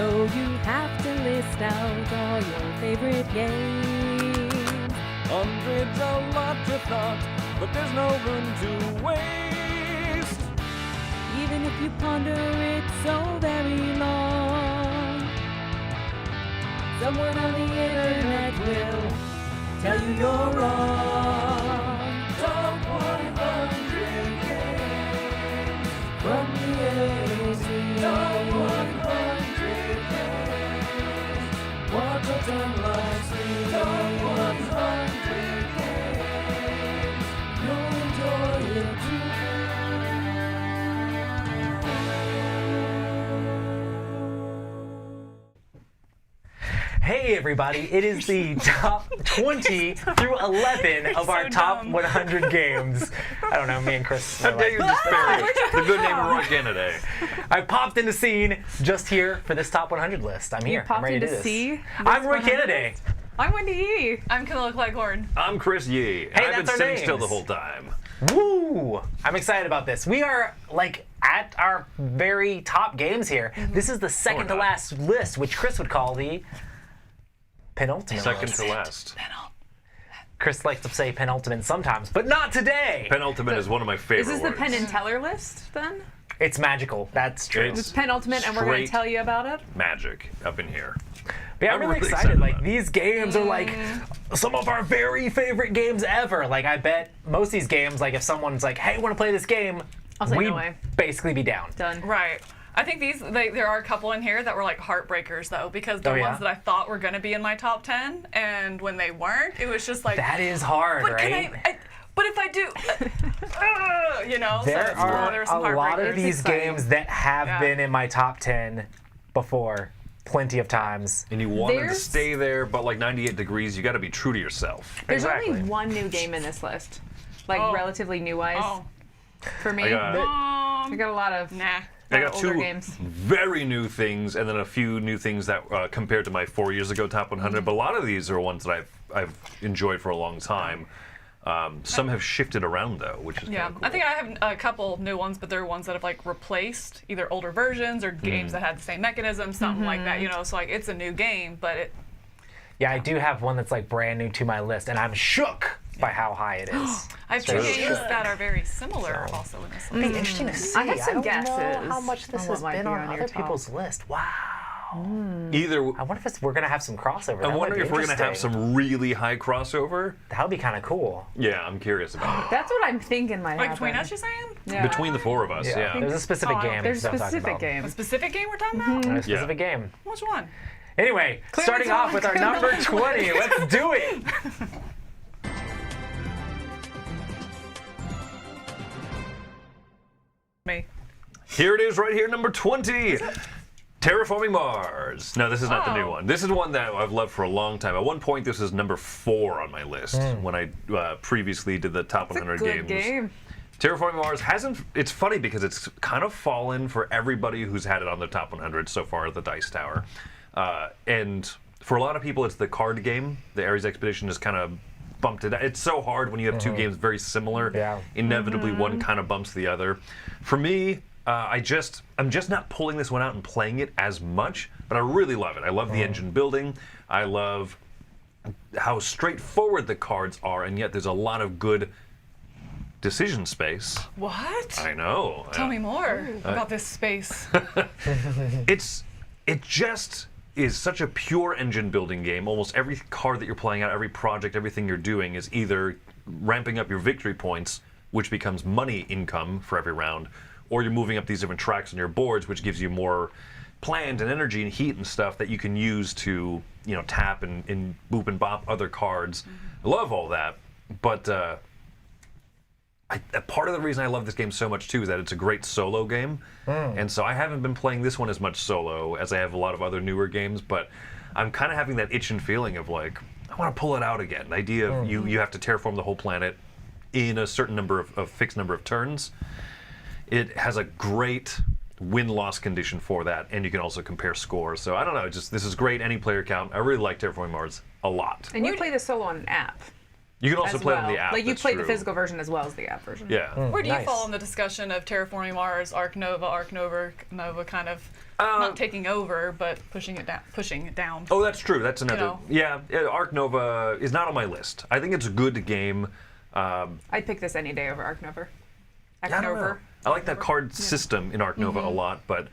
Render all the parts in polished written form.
So you have to list out all your favorite games. Hundreds a lot you thought, but there's no room to waste. Even if you ponder it so very long, someone on the internet will tell you you're wrong. Top 100 games from the A to Z. Top 100 games. Watch a 10 live stream. Top 100 games. You'll enjoy it too. Hey everybody, it is the top 20 through 11 of our top 100 games. I don't know, me and Chris. How dare you disparage the good name of Roy Cannaday? I popped into scene just here for this top 100 list. I'm here. I'm ready to do this. I'm Roy Cannaday. I'm Wendy Yi. I'm Camilla Cleghorn. I'm Chris Yi. And Hey, I've been that's our sitting still names. the whole time. Woo! I'm excited about this. We are like at our very top games here. This is the second to last list, which Chris would call the penultimate Second list. to last. Chris likes to say penultimate sometimes, but not today. Penultimate is one of my favorite Is this the words. Penn and Teller list then? It's magical. That's true. It's Penultimate, and we're going to straight tell you about it? magic up in here. But yeah, I'm really excited. Like, these games are like some of our very favorite games ever. Like, I bet most of these games, like if someone's like, hey, want to play this game, I'll say we'd no way. basically be down. Done. Right. I think there are a couple in here that were like heartbreakers though, because the Oh, yeah? ones that I thought were going to be in my top 10, and when they weren't, it was just like, That is hard, but right? but if I do, you know, There are there some a lot of heartbreakers. these exciting. games that have Yeah. been in my top 10 before, plenty of times. And you want them to There's- stay there, but like 98 degrees, you got to be true to yourself. There's Exactly. only one new game in this list. Like, Oh. relatively new-wise. Oh, For me. I got- I got a lot of nah. I got older two games. very new things, and then a few new things that compared to my 4 years ago top 100. But a lot of these are ones that I've enjoyed for a long time. Some have shifted around though, which is Yeah, kinda cool. I think I have a couple new ones, but they're ones that have like replaced either older versions or games that had the same mechanism, something like that. You know, so like it's a new game, but it. Yeah, I do have one that's like brand new to my list, and I'm shook by how high it is. I have two True. games that are very similar also in this list. It'd be interesting to see. I have some don't guesses know how much this on what has might been be on on your other top. people's list. Wow. Either I wonder if we're gonna have some crossover. I'm wondering if we're gonna have some really high crossover. That would be kind of cool. Yeah, I'm curious about it. That's what I'm thinking might Like happen. between us, you're saying? Yeah. Between the four of us, yeah. There's a specific Oh, game. There's a that I'm talking specific about. game. A specific game we're talking about? A specific game. Which one? Anyway, starting off with our number 20. Let's do it. Me. Here it is right here, number 20. Terraforming Mars. No, this is not the new Oh. one. This is one that I've loved for a long time. At one point, this is number 4 on my list when I previously did the top 100 Good games. game. Terraforming Mars hasn't. It's funny because it's kind of fallen for everybody who's had it on the top 100 so far at the Dice Tower. And for a lot of people, it's the card game. The Ares Expedition has kind of bumped it. It's so hard when you have two games very similar. Yeah. Inevitably, one kind of bumps the other. For me, I'm just not pulling this one out and playing it as much, but I really love it. I love the engine building. I love how straightforward the cards are, and yet there's a lot of good decision space. What? I know. Tell me more about this space. It just is such a pure engine building game. Almost every card that you're playing out, every project, everything you're doing is either ramping up your victory points, which becomes money income for every round, or you're moving up these different tracks on your boards, which gives you more plant and energy and heat and stuff that you can use to, you know, tap and boop and bop other cards. I love all that, but part of the reason I love this game so much too is that it's a great solo game, and so I haven't been playing this one as much solo as I have a lot of other newer games, but I'm kind of having that itching feeling of like, I want to pull it out again. The idea of you have to terraform the whole planet in a certain number of fixed number of turns. It has a great win-loss condition for that, and you can also compare scores. So I don't know, this is great, any player count. I really like Terraforming Mars a lot. And you play this solo on an app. You can also as play well. on the app. Like you that's played true. the physical version as well as the app version. Yeah. Where do you Nice. fall in the discussion of Terraforming Mars, Ark Nova kind of not taking over, but pushing it down? Oh, that's true. That's another. You Yeah, Ark Nova is not on my list. I think it's a good game. I'd pick this any day over Ark Nova. I don't know. I like that card system in Ark Nova a lot, but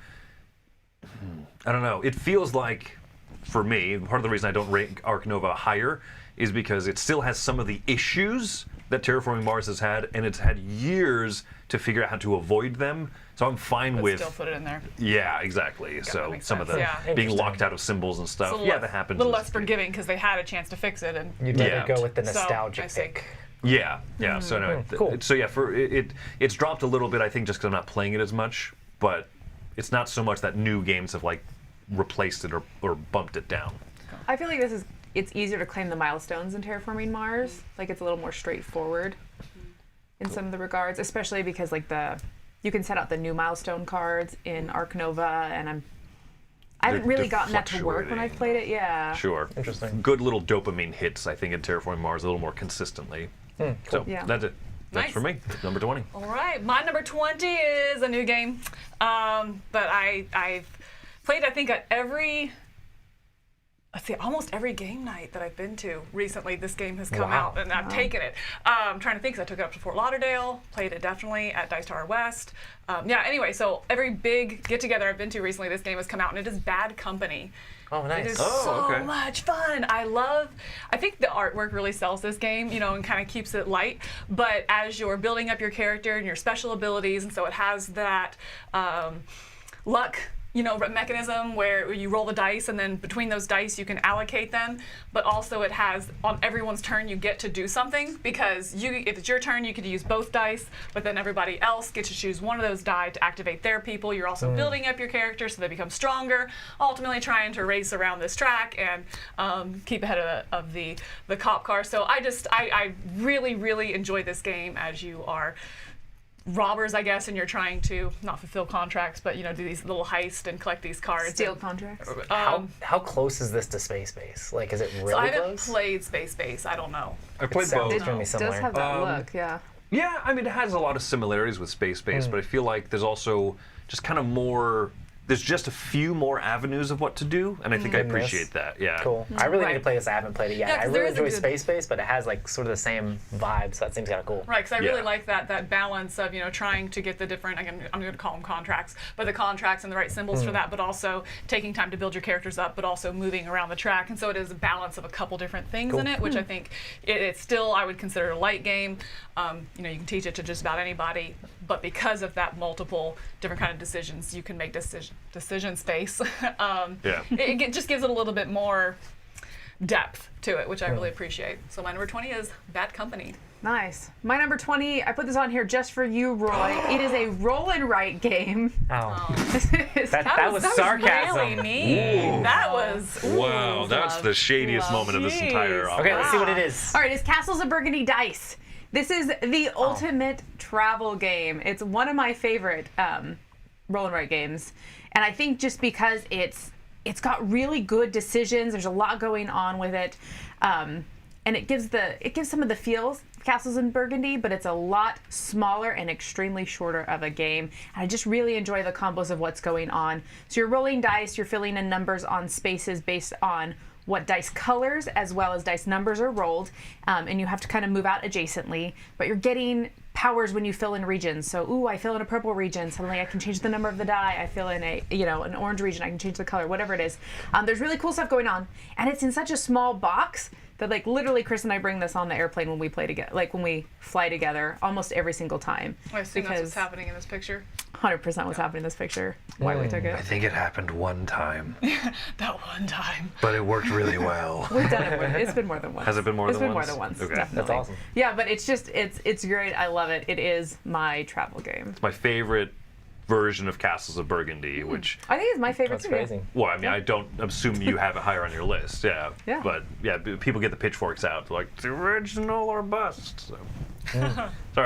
I don't know. It feels like, for me, part of the reason I don't rank Ark Nova higher is because it still has some of the issues that Terraforming Mars has had, and it's had years to figure out how to avoid them. So I'm fine But with. still put it in there. Yeah, exactly. that So makes some of sense. the Yeah. being Interesting. locked out of symbols and stuff. It's a Yeah, little that happens. A little in less this game. forgiving because they had a chance to fix it, and You'd rather Yeah. go with the So, nostalgic I see. pick. Yeah. So anyway, cool. So yeah, for it's dropped a little bit. I think just because I'm not playing it as much, but it's not so much that new games have like replaced it or bumped it down. I feel like it's easier to claim the milestones in Terraforming Mars. Like it's a little more straightforward in some of the regards, especially because like you can set out the new milestone cards in Ark Nova, and I haven't They're really gotten that to work when fluctuating. I've played it. Yeah. Sure. Interesting. Good little dopamine hits, I think, in Terraforming Mars a little more consistently. So Yeah. that's it. That's Nice. for me. Number 20. all right. My number 20 is a new game, but I've played I think at almost every game night that I've been to recently. This game has come Wow. out, and I've taken it. I'm trying to think, 'cause I took it up to Fort Lauderdale, played it definitely at Dice Tower West. Anyway, so every big get-together I've been to recently, this game has come out, and it is Bad Company. Oh, It nice. is Oh, so okay. much fun. I think the artwork really sells this game, and kind of keeps it light. But as you're building up your character and your special abilities, and so it has that luck, mechanism where you roll the dice, and then between those dice you can allocate them. But also it has, on everyone's turn, you get to do something, because if it's your turn, you could use both dice, but then everybody else gets to choose one of those die to activate their people. You're also building up your character so they become stronger, ultimately trying to race around this track and keep ahead of the cop car. So I really, really enjoy this game as you are robbers, I guess, and you're trying to not fulfill contracts, but do these little heists and collect these cards. Steal And, contracts. How close is this to Space Base? Like, is it really so I haven't close? played Space Base. I don't know. I played Sounds both. extremely It similar. does have that look, yeah. Yeah, I mean, it has a lot of similarities with Space Base, but I feel like there's also just kind of more. There's just a few more avenues of what to do, and I think I In this? appreciate that. Yeah. Cool. I really need to Right. play this. I haven't played it yet. Yeah, I 'cause there really is a enjoy good- Space Base, but it has like sort of the same vibe, so that seems kind of cool. Right, because I really Yeah. like that balance of trying to get the different. I'm going to call them contracts, but the contracts and the right symbols for that, but also taking time to build your characters up, but also moving around the track. And so it is a balance of a couple different things in it, which I think it's still, I would consider a light game. You can teach it to just about anybody, but because of that multiple different kind of decisions, you can make decision space. Yeah. It just gives it a little bit more depth to it, which I really appreciate. So my number 20 is Bad Company. Nice. My number 20, I put this on here just for you, Roy. It is a roll and write game. Oh, This that was sarcasm. really mean. That was. Wow, ooh, that's love, the shadiest love. moment of this entire Jeez. Okay, let's see what it Wow. is. All right, it's Castles of Burgundy Dice. This is the ultimate travel game. It's one of my favorite roll and write games, and I think just because it's got really good decisions. There's a lot going on with it, and it gives some of the feels of Castles in Burgundy, but it's a lot smaller and extremely shorter of a game. And I just really enjoy the combos of what's going on. So you're rolling dice, you're filling in numbers on spaces based on what dice colors as well as dice numbers are rolled, and you have to kind of move out adjacently, but you're getting powers when you fill in regions. So, ooh, I fill in a purple region, suddenly I can change the number of the die. I fill in an orange region, I can change the color, whatever it is. There's really cool stuff going on, and it's in such a small box that, like, literally Chris and I bring this on the airplane when we play together, like when we fly together, almost every single time. I assume that's what's happening in this picture. 100% what's happening in this picture. Why we took I it. think it happened one time, That one time. but it worked really well. We've done it. It's been more than once. Has it been more It's than been once? more than once. Okay. Definitely. That's awesome. Yeah, but it's just it's great. I love it. It is my travel game. My favorite version of Castles of Burgundy, which, I think it's my favorite That's too. yeah. crazy. well, I mean, I don't assume you have it higher on your list, yeah. Yeah. But yeah, people get the pitchforks out, like the original or bust. So. Sorry,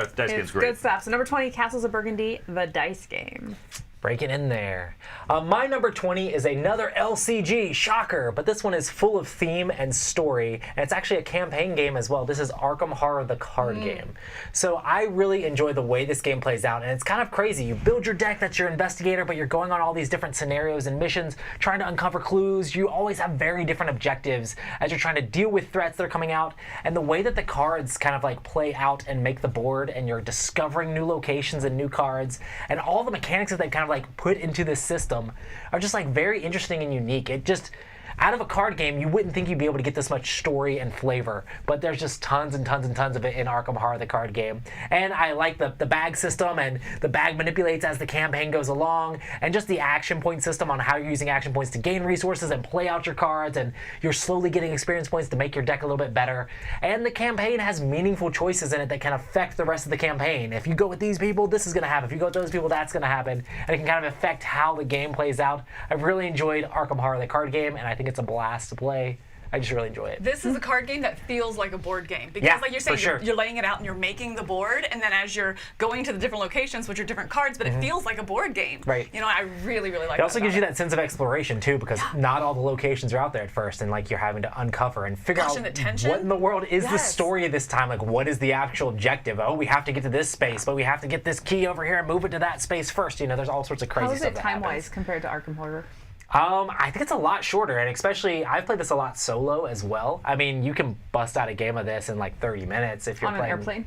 the dice game's It's great. good stuff. So number 20, Castles of Burgundy, the dice game. Breaking in there. My number 20 is another LCG, shocker, but this one is full of theme and story, and it's actually a campaign game as well. This is Arkham Horror, the card game. So I really enjoy the way this game plays out, and it's kind of crazy. You build your deck that's your investigator, but you're going on all these different scenarios and missions, trying to uncover clues. You always have very different objectives as you're trying to deal with threats that are coming out, and the way that the cards kind of like play out and make the board, and you're discovering new locations and new cards, and all the mechanics that they kind of like put into this system are just like very interesting and unique. It just, out of a card game, you wouldn't think you'd be able to get this much story and flavor, but there's just tons and tons and tons of it in Arkham Horror, the card game. And I like the bag system, and the bag manipulates as the campaign goes along, and just the action point system on how you're using action points to gain resources and play out your cards, and you're slowly getting experience points to make your deck a little bit better. And the campaign has meaningful choices in it that can affect the rest of the campaign. If you go with these people, this is going to happen. If you go with those people, that's going to happen. And it can kind of affect how the game plays out. I've really enjoyed Arkham Horror, the card game, and I think it's a blast to play. I just really enjoy it. This is a card game that feels like a board game because, like you're saying, for sure. you're laying it out and you're making the board, and then as you're going to the different locations with your different cards, but it feels like a board game. Right. You know, I really, really like. It also gives you that sense of exploration too, because not all the locations are out there at first, and like you're having to uncover and figure out and the tension. what in the world is the Yes. story of this time. Like, what is the actual objective? Oh, we have to get to this space, but we have to get this key over here and move it to that space first. You know, there's all sorts of crazy How is stuff it that time-wise happens. compared to Arkham Horror? I think it's a lot shorter, and especially I've played this a lot solo as well. I mean, you can bust out a game of this in like 30 minutes if you're On an playing. airplane?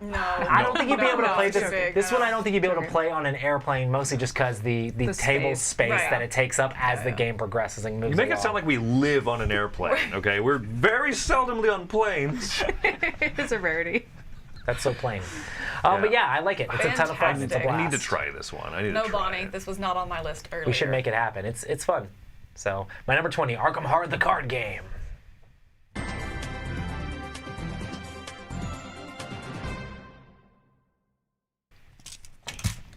No, I don't think you'd be able to play it's too this. big, This no. one, I don't think you'd be able to play on an airplane, mostly just because the table space Right. that it takes up as the game progresses and moves You make it along. sound like we live on an airplane, okay? We're very seldomly on planes. It's a rarity. That's so plain. But yeah, I like it. It's a ton of fun. It's a Fantastic. blast. I need to try this one. I need No, to try Bonnie, it. this was not on my list earlier. We should make it happen. It's fun. So my number 20, Arkham Horror, the card game.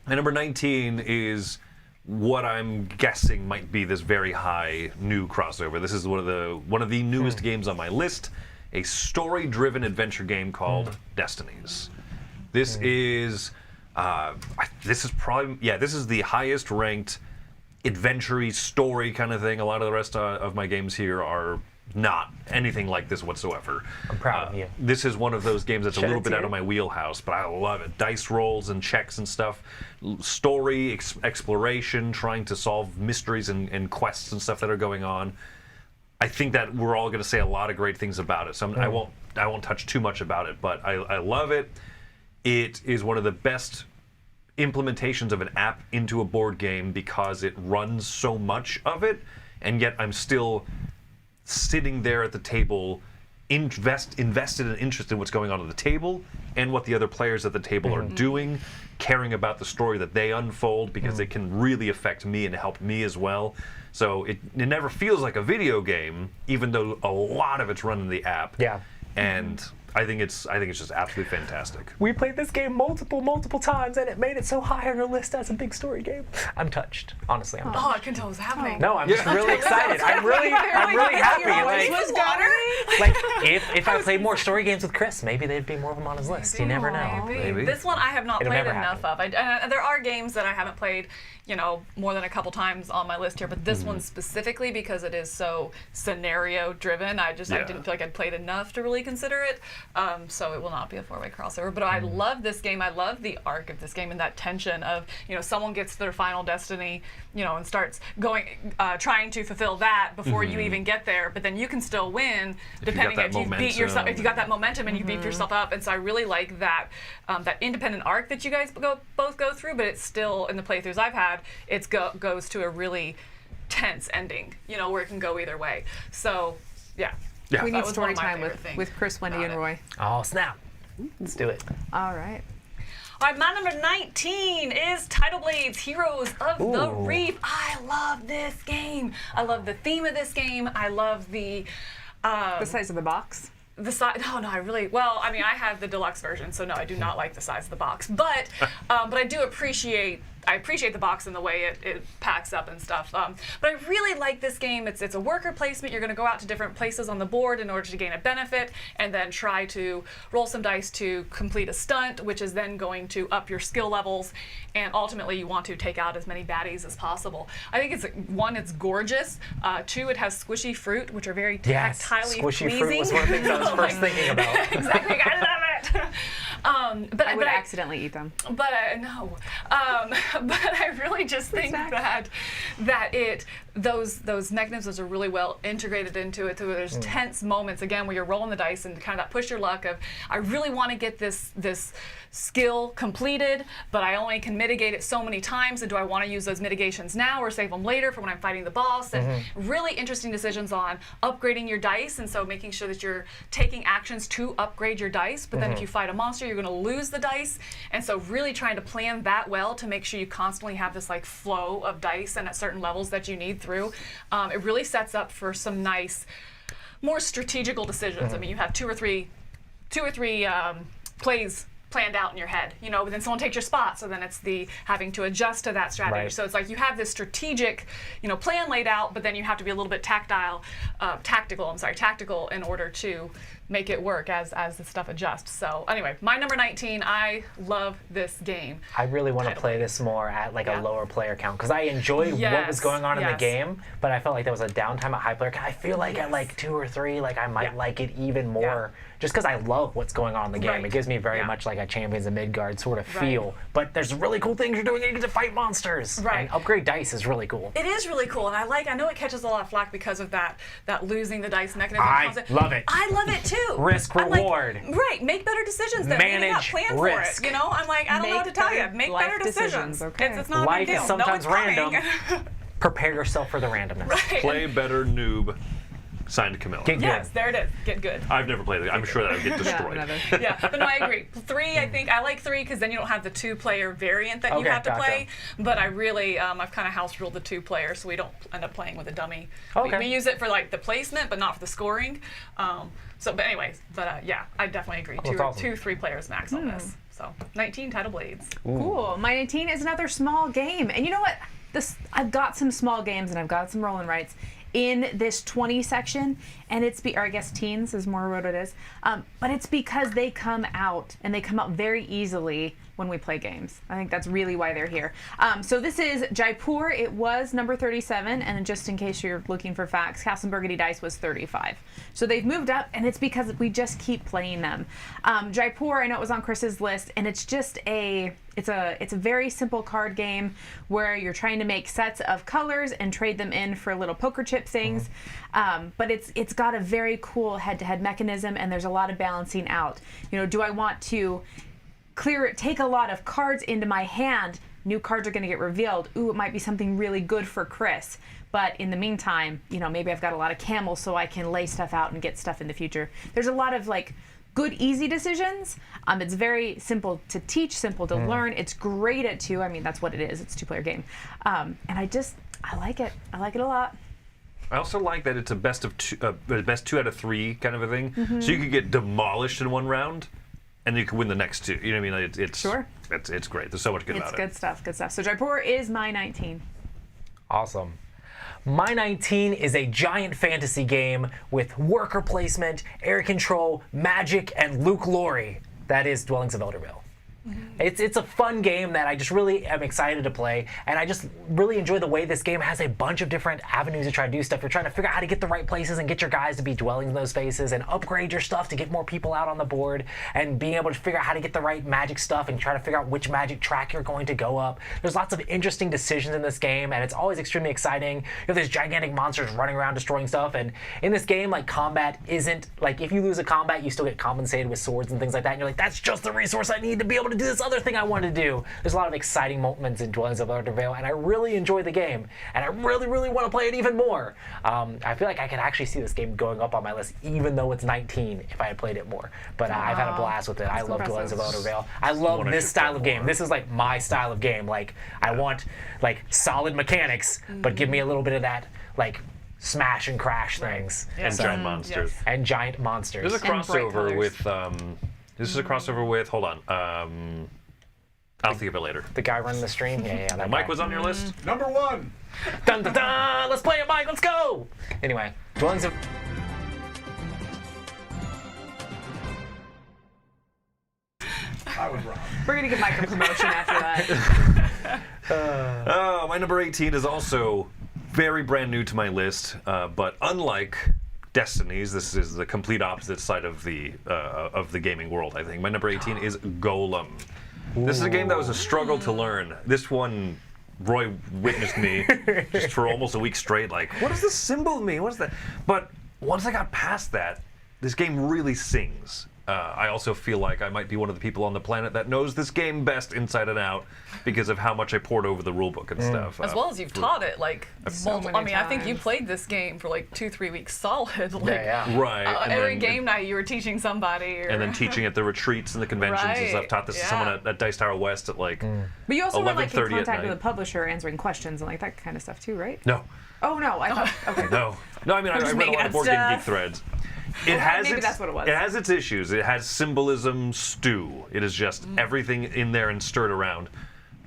My number 19 is what I'm guessing might be this very high new crossover. This is one of the newest games on my list, a story-driven adventure game called Destinies. This is this is the highest ranked adventure-y story kind of thing. A lot of the rest of my games here are not anything like this whatsoever. I'm proud of you. This is one of those games that's a Shed little a bit tear. out of my wheelhouse, but I love it. Dice rolls and checks and stuff, story, exploration, trying to solve mysteries and quests and stuff that are going on. I think that we're all going to say a lot of great things about it, so I won't touch too much about it, but I love it. It is one of the best implementations of an app into a board game because it runs so much of it, and yet I'm still sitting there at the table, invested and interested in what's going on at the table and what the other players at the table are doing, caring about the story that they unfold because it can really affect me and help me as well. So it never feels like a video game, even though a lot of it's run in the app. Yeah. And I think it's just absolutely fantastic. We played this game multiple times, and it made it so high on our list as a big story game. I'm touched. Honestly, I'm touched. Oh, I can tell what's happening. No, I'm just really excited. I'm really happy. Like if I played more story games with Chris, maybe there'd be more of them on his list. You never know. Maybe. This one I have not It'll played never enough happen. of. There are games that I haven't played, more than a couple times on my list here, but this one specifically because it is so scenario driven, I didn't feel like I'd played enough to really consider it. So it will not be a four-way crossover. But I love this game. I love the arc of this game and that tension of, someone gets their final destiny, and starts going, trying to fulfill that before you even get there. But then you can still win depending if you beat yourself, if you got that momentum and you beat yourself up. And so I really like that that independent arc that you guys both go through. But it's still, in the playthroughs I've had, it goes to a really tense ending, where it can go either way. So yeah. We That need was story one of my time favorite things with Chris, Wendy, about and it. Roy. Oh snap! Let's do it. All right. All right, my number 19 is Tidal Blades Heroes of the Ooh. Reef. I love this game. I love the theme of this game. I love the size of the box. the size. Oh no, I have the deluxe version, so no, I do not like the size of the box. But I do appreciate I appreciate the box and the way it packs up and stuff. But I really like this game. It's a worker placement. You're going to go out to different places on the board in order to gain a benefit, and then try to roll some dice to complete a stunt, which is then going to up your skill levels. And ultimately, you want to take out as many baddies as possible. I think it's gorgeous. 2, it has squishy fruit, which are very tactilely squishy pleasing. fruit was one of the things I was first thinking about. Exactly, I love it. But I would accidentally eat them. But no. But I really just think that those mechanisms are really well integrated into it. So there's tense moments again where you're rolling the dice and kind of that push your luck of I really want to get this skill completed, but I only can mitigate it so many times. And do I want to use those mitigations now or save them later for when I'm fighting the boss? And really interesting decisions on upgrading your dice, and so making sure that you're taking actions to upgrade your dice. But then if you fight a monster, you're going to lose the dice. And so really trying to plan that well to make sure you constantly have this like flow of dice and at certain levels that you need through. It really sets up for some nice, more strategical decisions. I mean, you have two or three plays planned out in your head, but then someone takes your spot, so then it's the having to adjust to that strategy. So it's like you have this strategic, plan laid out, but then you have to be a little bit tactical in order to make it work as the stuff adjusts. So anyway, my number 19, I love this game. I really want to play this more at like a lower player count because I enjoyed what was going on in the game, but I felt like there was a downtime at high player count. I feel like at like 2 or 3, like I might like it even more just because I love what's going on in the game. It gives me very much like a Champions of Midgard sort of feel, but there's really cool things you're doing. You get to fight monsters. And upgrade dice is really cool. It is really cool, and I know it catches a lot of flack because of that losing the dice mechanism. I love it. I love it too. Risk reward. Make better decisions then. Manage plan risk. For it. I'm like, I don't know what to tell you. Make better decisions. Okay. It's not Life a big deal. is sometimes random. Coming. Prepare yourself for the randomness. Play better, noob. Signed, Camilla. Get good. Yes, there it is. Get good. I've never played it. I'm sure that I would get destroyed. But no, I agree. 3, I think I like 3 because then you don't have the 2-player variant that you have to play. But I really, I've kind of house ruled the 2-player, so we don't end up playing with a dummy. We use it for like the placement, but not for the scoring. But anyways, I definitely agree. 2-3 players max on this. So 19 Tidal Blades. Cool. My 19 is another small game, and you know what? I've got some small games and I've got some roll and writes in this 20 section, and or I guess teens is more what it is, but it's because they come out very easily when we play games. I think that's really why they're here. So this is Jaipur. It was number 37, and just in case you're looking for facts, Castle Burgundy Dice was 35. So they've moved up, and it's because we just keep playing them. Jaipur, I know it was on Chris's list, and it's just it's a very simple card game where you're trying to make sets of colors and trade them in for little poker chip things. But it's got a very cool head-to-head mechanism, and there's a lot of balancing out. Do I want to take a lot of cards into my hand? New cards are going to get revealed. Ooh, it might be something really good for Chris. But in the meantime, maybe I've got a lot of camels so I can lay stuff out and get stuff in the future. There's a lot of good, easy decisions. It's very simple to teach, simple to learn. It's great at 2. I mean, that's what it is. It's a 2-player game. And I like it. I like it a lot. I also like that it's a best 2 out of 3 kind of a thing. So you could get demolished in one round, and you can win the next 2. You know what I mean? It's great. There's so much good about it. It's good stuff. So Jaipur is my 19. Awesome. My 19 is a giant fantasy game with worker placement, air control, magic, and Luke Laurie. That is Dwellings of Eldervale. It's a fun game that I just really am excited to play, and I just really enjoy the way this game has a bunch of different avenues to try to do stuff. You're trying to figure out how to get the right places and get your guys to be dwelling in those spaces and upgrade your stuff to get more people out on the board, and being able to figure out how to get the right magic stuff and try to figure out which magic track you're going to go up. There's lots of interesting decisions in this game, and it's always extremely exciting. You have these gigantic monsters running around destroying stuff, and in this game, combat isn't, if you lose a combat, you still get compensated with swords and things like that, and you're like, that's just the resource I need to be able to do this other thing I want to do. There's a lot of exciting moments in Dwellings of Eldervale, and I really enjoy the game, and I really, really want to play it even more. I feel like I could actually see this game going up on my list, even though it's 19, if I had played it more. But I've had a blast with it. I love Dwellings of Eldervale. I love this style of game. This is my style of game. I want solid mechanics, but give me a little bit of that smash and crash things. And giant monsters. And giant monsters. There's a crossover with. This is a crossover with. Hold on. I'll think of it later. The guy running the stream? Yeah, that Mike guy. was on your list? Number 1. Dun, dun, dun! Let's play it, Mike. Let's go. Anyway, Dwellings of. I was wrong. We're gonna give Mike a promotion after that. My number 18 is also very brand new to my list, but unlike Destinies, this is the complete opposite side of the gaming world, I think. My number 18 is Golem. This is a game that was a struggle to learn. This one, Roy witnessed me just for almost a week straight, like, what does this symbol mean? What is that? But once I got past that, this game really sings. I also feel like I might be one of the people on the planet that knows this game best inside and out because of how much I poured over the rulebook and stuff. As well as you've taught it, like, multiple. many I mean, I think you times. played this game for like 2-3 weeks solid. Like, Yeah. Right. and every then- game night you were teaching somebody. Or, And then teaching at the retreats and the conventions and stuff. Right, Taught this to yeah. someone at Dice Tower West at like But you also were like in 11:30 at contact with night. the publisher, answering questions and like that kind of stuff too, right? No. Oh no, I thought. Okay. No. No, I mean, I just read a making lot of up Board Game Geek stuff. threads. It has maybe its, that's what it was. It has its issues. It has symbolism stew. It is just everything in there and stirred around.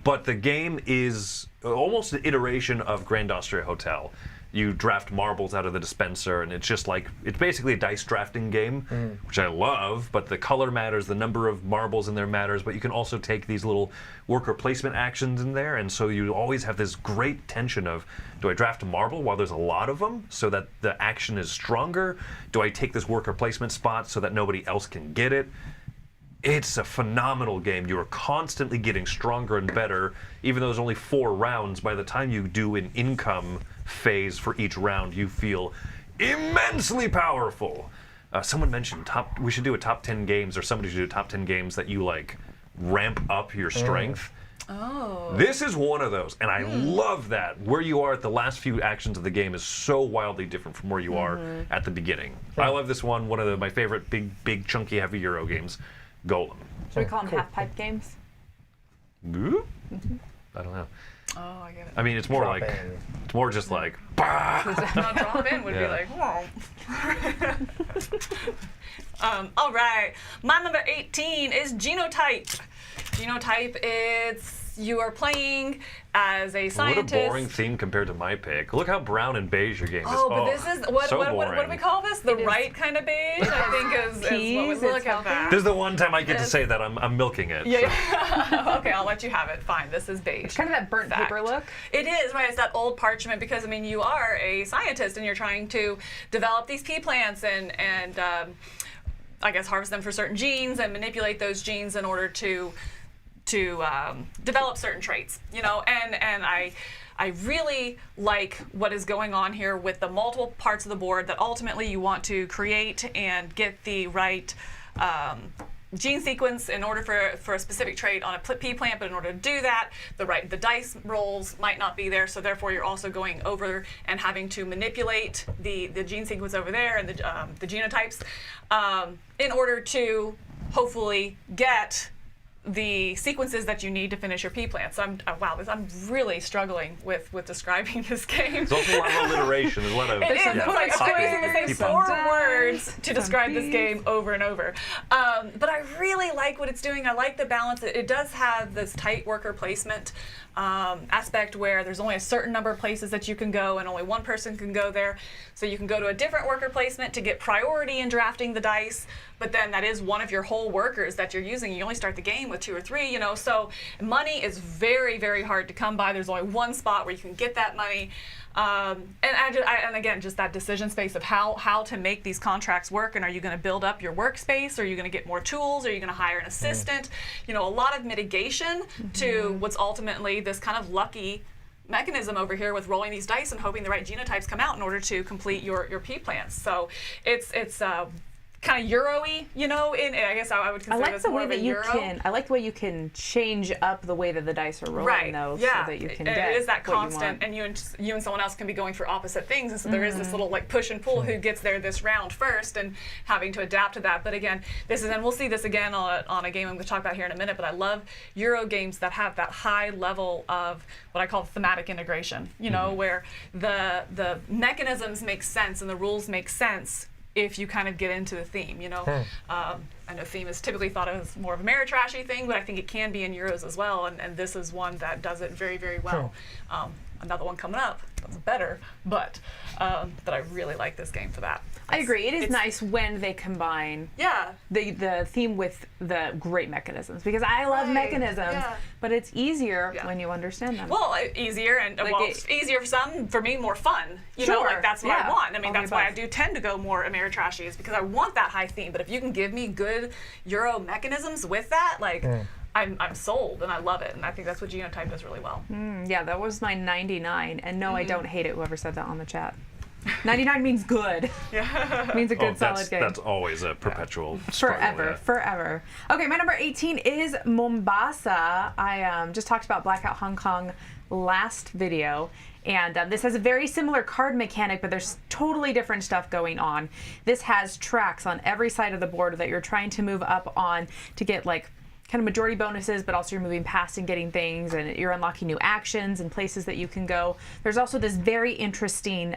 But the game is almost an iteration of Grand Austria Hotel. You draft marbles out of the dispenser, and it's just like, it's basically a dice drafting game, which I love, but the color matters, the number of marbles in there matters, but you can also take these little worker placement actions in there, and so you always have this great tension of, do I draft a marble while there's a lot of them so that the action is stronger? Do I take this worker placement spot so that nobody else can get it? It's a phenomenal game. You are constantly getting stronger and better, even though there's only 4 rounds. By the time you do an income phase for each round, you feel immensely powerful. Someone mentioned we should do a top 10 games, or somebody should do a top 10 games that you like ramp up your strength. Oh. This is one of those, and I love that. Where you are at the last few actions of the game is so wildly different from where you are at the beginning. I love this one. One of my favorite big, chunky, heavy Euro games, Golem. Should we call them half pipe games? Ooh? I don't know. Oh, I get it. I mean, it's more Drop like in. it's more just like bah! Not drop in would Yeah. be like, whoa. All right, my number 18 is Genotype. Genotype, you are playing as a What scientist. a boring theme compared to my pick. Look how brown and beige your game is. Oh, but this is what so do we boring. call this? The It is- right kind of beige, I think is what we Peas, look it's at that. This is the one time I get to say that I'm milking it. Yeah. Okay, I'll let you have it. Fine. This is beige. Kind of that burnt Fact. paper look. It is, right? It's that old parchment because, I mean, you are a scientist and you're trying to develop these pea plants and I guess harvest them for certain genes and manipulate those genes in order to develop certain traits, you know, and I really like what is going on here with the multiple parts of the board that ultimately you want to create and get the right gene sequence in order for a specific trait on a pea plant, but in order to do that, the dice rolls might not be there, so therefore you're also going over and having to manipulate the gene sequence over there and the genotypes in order to hopefully get the sequences that you need to finish your pea plants. So I'm really struggling with describing this game. There's also a lot of alliteration. There's a lot of It is. Yeah. It's like Copy squeezing the same pea 4 plants. words to describe this peas. game over and over. But I really like what it's doing. I like the balance. It does have this tight worker placement aspect where there's only a certain number of places that you can go and only one person can go there. So you can go to a different worker placement to get priority in drafting the dice, but then that is one of your whole workers that you're using. You only start the game with 2 or 3, you know, so money is very, very hard to come by. There's only one spot where you can get that money. And again, just that decision space of how to make these contracts work. And are you going to build up your workspace? Are you going to get more tools? Are you going to hire an assistant? You know, a lot of mitigation to what's ultimately this kind of lucky mechanism over here with rolling these dice and hoping the right genotypes come out in order to complete your pea plants. So it's kind of Euro-y, you know, I guess I would I consider like this the more way of a that you Euro. can. I like the way you can change up the way that the dice are rolling, Right. though, Yeah. so that you can it get is that what you constant, want. and you and someone else can be going for opposite things, and so there is this little like push and pull who gets there this round first, and having to adapt to that. But again, and we'll see this again on a game I'm going to talk about here in a minute. But I love Euro games that have that high level of what I call thematic integration. You know, where the mechanisms make sense and the rules make sense if you kind of get into the theme, you know. I know theme is typically thought of as more of a Ameritrashy thing, but I think it can be in Euros as well, and this is one that does it very, very well. Another one coming up that's better, but I really like this game for that. I agree. It is nice when they combine the theme with the great mechanisms, because I love mechanisms, but it's easier when you understand them. Well, easier and Like it's easier for some. For me, more fun. You know, like that's what I want. I mean, that's why I do tend to go more Ameritrashy, is because I want that high theme. But if you can give me good Euro mechanisms with that, like. I'm sold, and I love it, and I think that's what Genotype does really well. Yeah, that was my 99, and no, I don't hate it, whoever said that on the chat. 99 means good. Yeah. Means a good, solid game. That's always a perpetual forever. Okay, my number 18 is Mombasa. I just talked about Blackout Hong Kong last video, and this has a very similar card mechanic, but there's totally different stuff going on. This has tracks on every side of the board that you're trying to move up on to get like kind of majority bonuses, but also you're moving past and getting things, and you're unlocking new actions and places that you can go. There's also this very interesting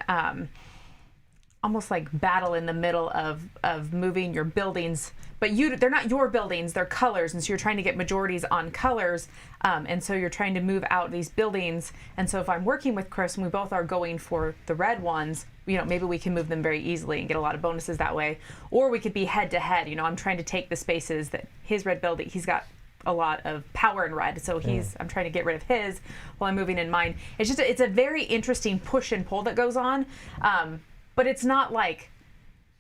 almost like battle in the middle of moving your buildings, but they're not your buildings, they're colors, and so you're trying to get majorities on colors, and so you're trying to move out these buildings. And so if I'm working with Chris and we both are going for the red ones, you know, maybe we can move them very easily and get a lot of bonuses that way. Or we could be head to head. You know, I'm trying to take the spaces that his red building, he's got a lot of power in red, so I'm trying to get rid of his while I'm moving in mine. It's a very interesting push and pull that goes on, but it's not like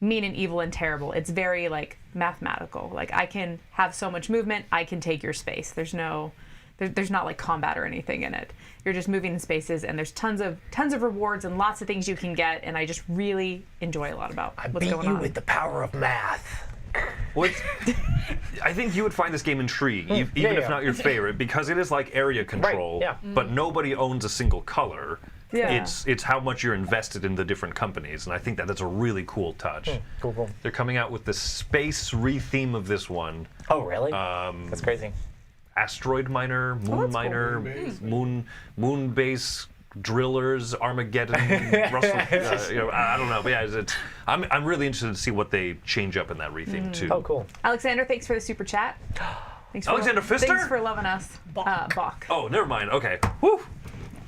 mean and evil and terrible. It's very like mathematical. Like I can have so much movement, I can take your space. There's not like combat or anything in it. You're just moving in spaces, and there's tons of rewards and lots of things you can get, and I just really enjoy a lot about what's going on. I beat you with the power of math. I think you would find this game intriguing, even if not your favorite, because it is like area control, but nobody owns a single color. Yeah. It's how much you're invested in the different companies, and I think that's a really cool touch. Cool. They're coming out with the space re-theme of this one. Oh, really? That's crazy. Asteroid miner, moon miner, moon base drillers, Armageddon, Russell. I don't know, but yeah, I'm really interested to see what they change up in that re-theme too. Oh, cool. Alexander, thanks for the super chat. Alexander Pfister? Thanks for loving us. Bach. Oh, never mind. Okay. Woo.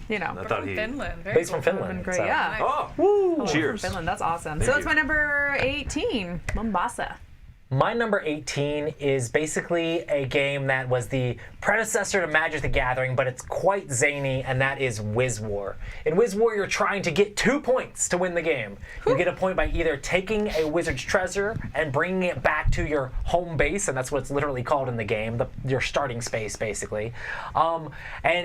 You know. I thought Finland. Very Based from cool. Finland. Great, so. yeah. Oh, Hello cheers. From Finland, that's awesome. Thank So that's you. my number 18, Mombasa. My number 18 is basically a game that was the predecessor to Magic the Gathering, but it's quite zany, and that is Wiz War. In Wiz War, you're trying to get 2 points to win the game. You get a point by either taking a wizard's treasure and bringing it back to your home base, and that's what it's literally called in the game, your starting space, basically. And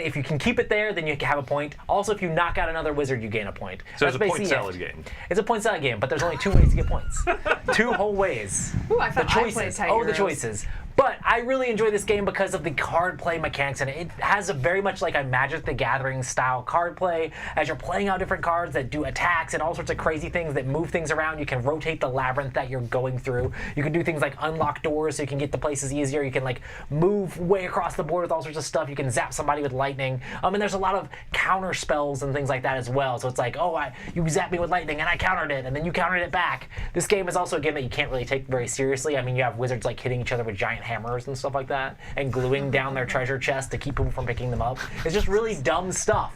if you can keep it there, then you can have a point. Also, if you knock out another wizard, you gain a point. So it's a point basically salad game. It's a point salad game, but there's only 2 ways to get points. 2 whole ways. Ooh, I thought The choices. The choices. But I really enjoy this game because of the card play mechanics, and it has a very much like a Magic the Gathering style card play. As you're playing out different cards that do attacks and all sorts of crazy things that move things around, you can rotate the labyrinth that you're going through. You can do things like unlock doors so you can get to places easier. You can like move way across the board with all sorts of stuff. You can zap somebody with lightning. And there's a lot of counter spells and things like that as well. So it's like, you zapped me with lightning and I countered it, and then you countered it back. This game is also a game that you can't really take very seriously. I mean, you have wizards like hitting each other with giant hammers and stuff like that, and gluing down their treasure chest to keep people from picking them up. It's just really dumb stuff.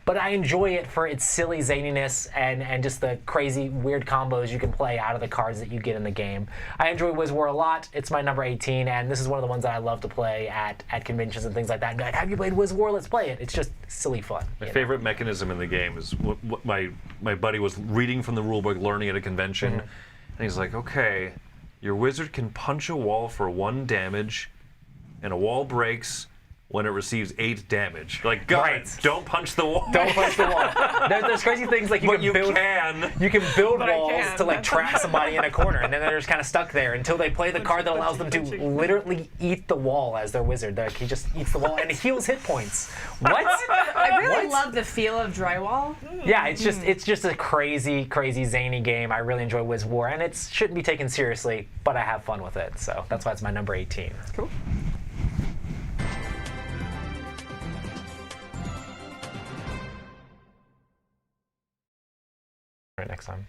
But I enjoy it for its silly zaniness and just the crazy weird combos you can play out of the cards that you get in the game. I enjoy Wiz War a lot. It's my number 18, and this is one of the ones that I love to play at conventions and things like that. And be like, have you played Wiz War? Let's play it. It's just silly fun. My favorite mechanism in the game is what my buddy was reading from the rulebook, learning at a convention, and he's like, okay, your wizard can punch a wall for 1 damage, and a wall breaks when it receives 8 damage. Like, guys, don't punch the wall. Don't punch the wall. There's crazy things like you can build walls to like trap somebody in a corner, and then they're just kind of stuck there until they play the card that allows them to literally eat the wall as their wizard. Like, he just eats the wall and heals hit points. What? I really love the feel of drywall. Yeah, it's just a crazy zany game. I really enjoy Wiz War, and it shouldn't be taken seriously, but I have fun with it. So that's why it's my number 18. Cool. Right, next time.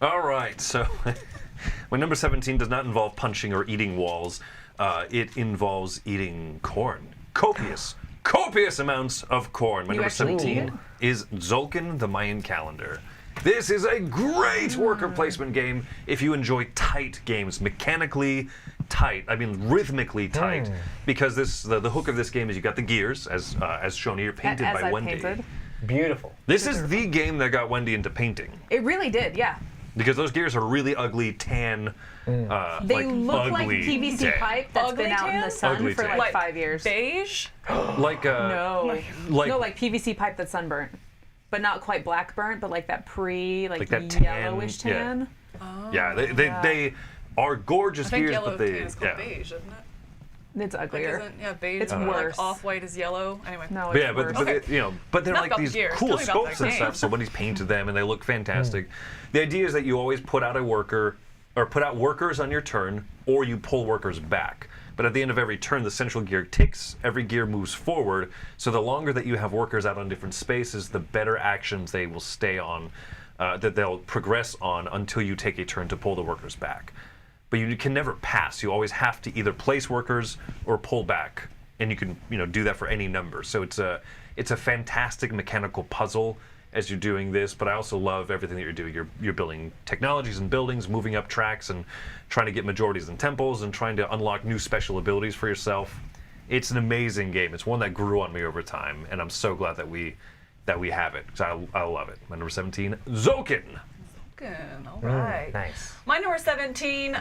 All right, so my number 17 does not involve punching or eating walls. It involves eating corn. Copious amounts of corn. My You number actually eat 17 it? is Tzolk'in, the Mayan calendar. This is a great worker placement game if you enjoy tight games, mechanically tight. I mean, rhythmically tight, because the hook of this game is you got the gears, as shown here, painted As by I Wendy. painted. Beautiful. This is the game that got Wendy into painting. It really did, yeah. Because those gears are really ugly, tan, They look like ugly PVC tan. pipe that's Ugly been out in the tan? sun Ugly for tan. like 5 years. Beige? Like No. like- like PVC pipe that's sunburnt. But not quite black burnt, but like that Like that tan, yellowish yeah. tan. yeah, they are gorgeous I think gears, yellow but they tan is called yeah. beige, isn't it? It's Like, uglier. isn't beige It's like worse. off-white is yellow? Anyway. No, But it's yeah, worse. but Okay. but they're Enough like about the these gears. cool Tell me about scopes that and stuff. game. So when he's painted them, and they look fantastic. The idea is that you always put out a worker, or put out workers on your turn, or you pull workers back. But at the end of every turn, the central gear ticks. Every gear moves forward. So the longer that you have workers out on different spaces, the better actions they will stay on, that they'll progress on until you take a turn to pull the workers back. But you can never pass. You always have to either place workers or pull back, and you can do that for any number. So it's a fantastic mechanical puzzle as you're doing this. But I also love everything that you're doing. You're building technologies and buildings, moving up tracks, and trying to get majorities and temples, and trying to unlock new special abilities for yourself. It's an amazing game. It's one that grew on me over time, and I'm so glad that we have it, because I love it. My number 17, Tzolk'in. Good. All right. Nice. My number 17,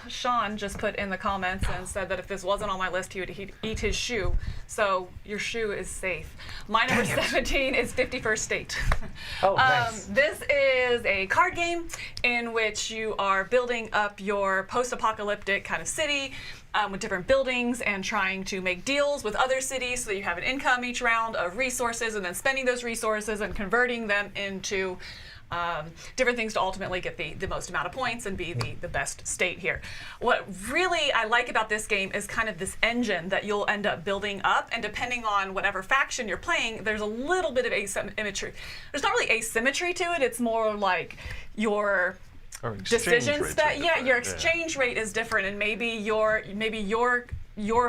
Sean just put in the comments and said that if this wasn't on my list, he would eat his shoe. So your shoe is safe. My number 17 is 51st State. Oh, nice. This is a card game in which you are building up your post-apocalyptic kind of city with different buildings and trying to make deals with other cities so that you have an income each round of resources, and then spending those resources and converting them into different things to ultimately get the most amount of points and be the best state here. What really I like about this game is kind of this engine that you'll end up building up, and depending on whatever faction you're playing, there's a little bit of asymmetry. There's not really asymmetry to it, it's more like your decisions that your exchange rate is different, and maybe your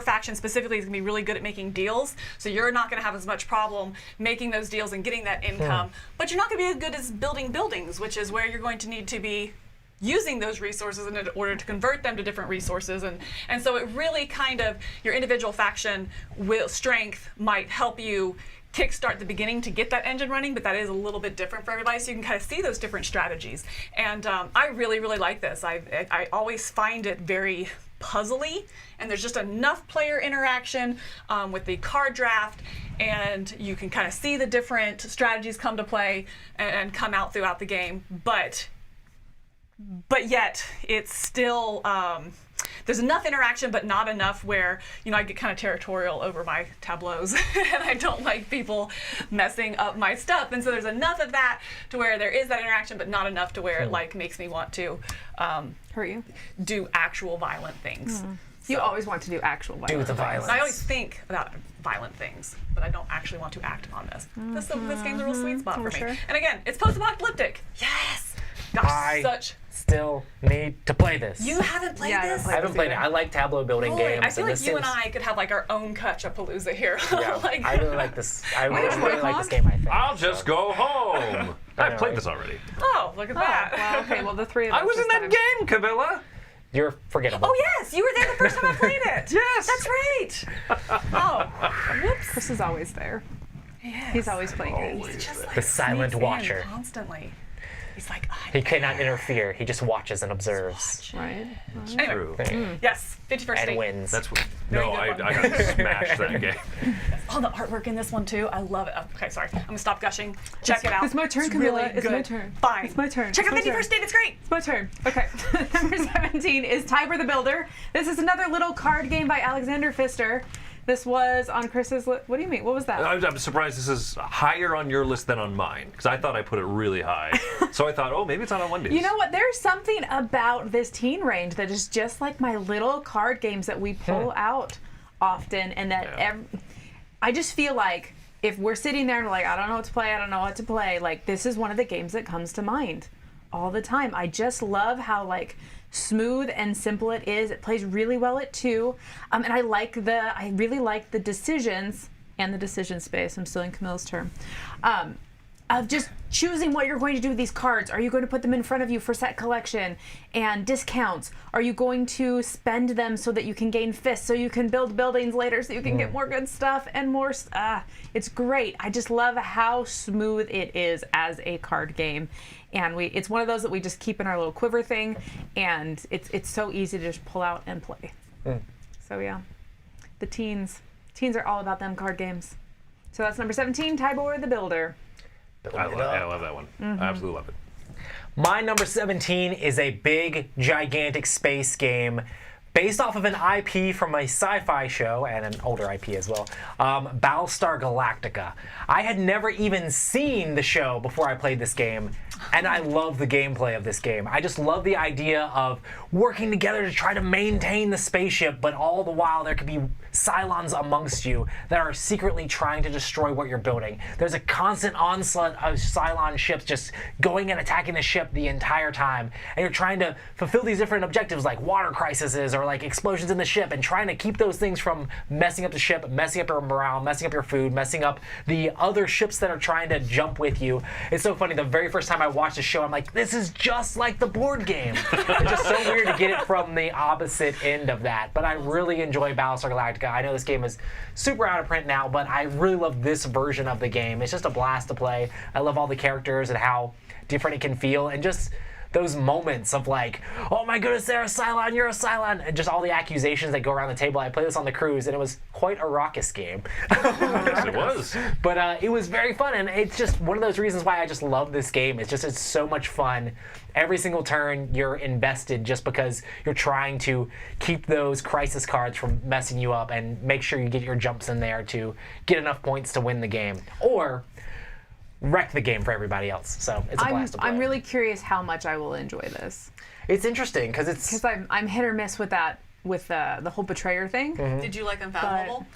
faction specifically is going to be really good at making deals, so you're not going to have as much problem making those deals and getting that income. But you're not going to be as good as building buildings, which is where you're going to need to be using those resources in order to convert them to different resources. And so it really kind of, your individual faction strength might help you kickstart the beginning to get that engine running, but that is a little bit different for everybody, so you can kind of see those different strategies. And I really, really like this. I always find it very puzzly, and there's just enough player interaction with the card draft, and you can kind of see the different strategies come to play and come out throughout the game. But yet it's still there's enough interaction, but not enough where I get kind of territorial over my tableaus and I don't like people messing up my stuff. And so there's enough of that to where there is that interaction, but not enough to where it makes me want to Hurt you? do actual violent things. You always want to do actual violence. Do the violence. I always think about violent things, but I don't actually want to act on this. This game's a real sweet spot for me. Sure. And again, it's post-apocalyptic. Yes. Gosh, Still need to play this. You haven't played Yeah, I this? haven't I haven't played it. I like tableau building Boy, games. I feel and like this you and seems- I could have like our own Kutcha-palooza here. Yeah, Like- I really like this. I really, should really work like on. this game, I think. I'll just go home. I've played this already. Oh, look at that. Well, okay, well, the three of us I was in this that time. game, Camilla. You're forgettable. Oh yes, you were there the first time I played it. Yes. That's right. Oh, whoops. Chris is always there. Yes. He's always playing games. He's just like The silent sneaks in watcher. constantly. He's like, He cannot interfere. He just watches and observes. Right? Anyway, True. yes, 51st And State. wins. That's what. Very No, good I one. got smashed that game. Oh, the artwork in this one too. I love it. Oh, okay, sorry. I'm gonna stop gushing. Check it out. It's my turn, It's Camilla. really It's good. my turn. Fine. It's my turn. Check It's out my 51st turn. State. It's great. It's my turn. Okay. Number 17 is Tiber the Builder. This is another little card game by Alexander Pfister. This was on Chris's list. What do you mean? What was that? I'm surprised this is higher on your list than on mine, because I thought I put it really high. So I thought, oh, maybe it's not on Wendy's. You know what? There's something about this teen range that is just like my little card games that we pull out often, and that Yeah. I just feel like if we're sitting there and we're like, I don't know what to play, like this is one of the games that comes to mind all the time. I just love how like smooth and simple it is. It plays really well at 2, and I really like the decisions and the decision space. I'm stealing Camilla's term. Of just choosing what you're going to do with these cards. Are you going to put them in front of you for set collection and discounts? Are you going to spend them so that you can gain fists, so you can build buildings later, so you can get more good stuff and more? It's great. I just love how smooth it is as a card game, and it's one of those that we just keep in our little quiver thing, and it's so easy to just pull out and play. So yeah, the teens are all about them card games. So that's number 17, Tybor the Builder. I love that one. I absolutely love it. My number 17 is a big, gigantic space game based off of an IP from a sci-fi show, and an older IP as well, Battlestar Galactica. I had never even seen the show before I played this game, and I love the gameplay of this game. I just love the idea of working together to try to maintain the spaceship, but all the while there could be Cylons amongst you that are secretly trying to destroy what you're building. There's a constant onslaught of Cylon ships just going and attacking the ship the entire time, and you're trying to fulfill these different objectives like water crises or like explosions in the ship, and trying to keep those things from messing up the ship, messing up your morale, messing up your food, messing up the other ships that are trying to jump with you. It's so funny, the very first time I watched the show, I'm like, this is just like the board game. It's just so weird to get it from the opposite end of that, but I really enjoy Battlestar Galactica. I know this game is super out of print now, but I really love this version of the game. It's just a blast to play. I love all the characters and how different it can feel, and just those moments of like, oh my goodness, they're a Cylon, you're a Cylon, and just all the accusations that go around the table. I played this on the cruise, and it was quite a raucous game. Yes, it was. But it was very fun, and it's just one of those reasons why I just love this game. It's so much fun. Every single turn, you're invested just because you're trying to keep those crisis cards from messing you up and make sure you get your jumps in there to get enough points to win the game. Or wreck the game for everybody else. So it's a blast to play. I'm really curious how much I will enjoy this. It's interesting because I'm hit or miss with that, with the whole betrayer thing. Did you like Unfathomable?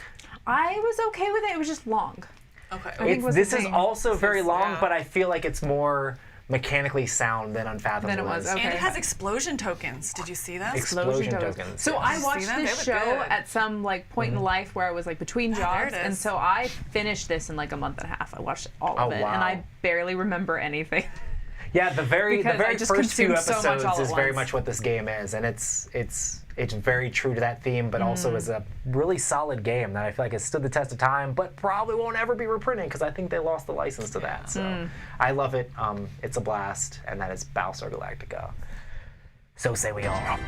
I was okay with it. It was just long. Okay. This is also very long, yeah. but I feel like it's more mechanically sound than Unfathomable Than it was, is. okay. And it has explosion tokens. Did you see that? Explosion tokens. So yes. I watched that? They this look show good. at some like point in life where I was like between jobs, there it and is. so I finished this in like a month and a half. I watched all of it, wow. and I barely remember anything. Yeah, the very Because I just first few consumed so much episodes all at is very once. much what this game is, and it's very true to that theme, but also is a really solid game that I feel like has stood the test of time, but probably won't ever be reprinted because I think they lost the license to that. So I love it. It's a blast, and that is Battlestar Galactica. So say we all.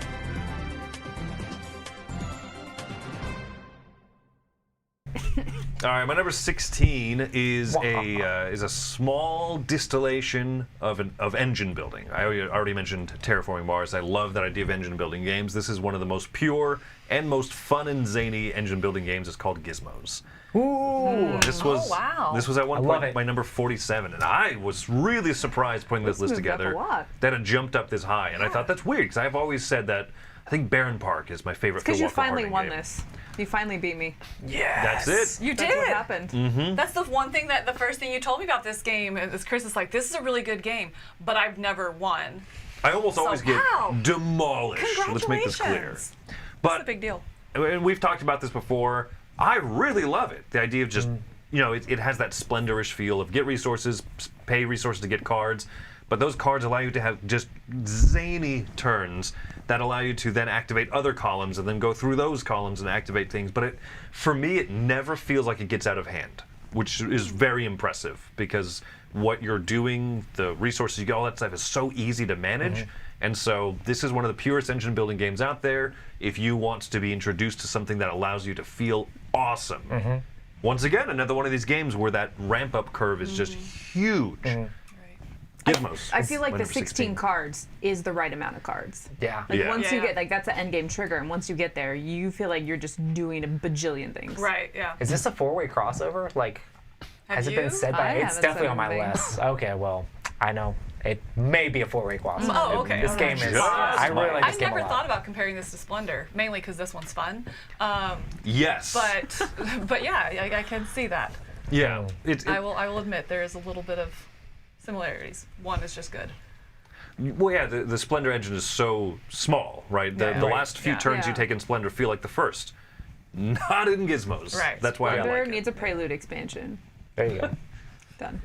All right, my number 16 is a small distillation of engine building. I already mentioned Terraforming Mars. I love that idea of engine building games. This is one of the most pure and most fun and zany engine building games. It's called Gizmos. Ooh. This was wow. This was at one love point it. my number 47, and I was really surprised putting this list moved up together a lot. that it jumped up this high. And I thought that's weird because I've always said that I think Barron Park is my favorite. Because you Phil Walker finally Harding won game. this. You finally beat me. Yes. That's it. You That's did. what happened. That's the one thing that the first thing you told me about this game is Chris is like, this is a really good game, but I've never won. I almost always get wow. demolished. Let's make this clear. Congratulations. But That's a big deal. and we've talked about this before. I really love it. The idea of just, it has that splendorish feel of get resources, pay resources to get cards, but those cards allow you to have just zany turns that allow you to then activate other columns and then go through those columns and activate things. But for me, it never feels like it gets out of hand, which is very impressive because what you're doing, the resources you get, all that stuff is so easy to manage. And so this is one of the purest engine building games out there if you want to be introduced to something that allows you to feel awesome. Once again, another one of these games where that ramp up curve is just huge. Gizmos. I feel like My the number 16 cards is the right amount of cards. Yeah. Like Yeah. once you Yeah. get, like that's an end game trigger, and once you get there, you feel like you're just doing a bajillion things. Right, yeah. Is this a four-way crossover? Like, has it you? been said by? I It's haven't definitely said on my anything. list. Okay, well, I know it may be a four-way crossover. Oh, okay. This okay. game is. Just I really like I this game never a lot. thought about comparing this to Splendor, mainly because this one's fun. Yes. But yeah, I can see that. yeah. I will admit there is a little bit of similarities. One is just good. Well, yeah, the Splendor engine is so small, right? The Yeah. last few turns you take in Splendor feel like the first. Not in Gizmos. Right. That's why I Splendor like it. needs a Prelude expansion. There you go. Done.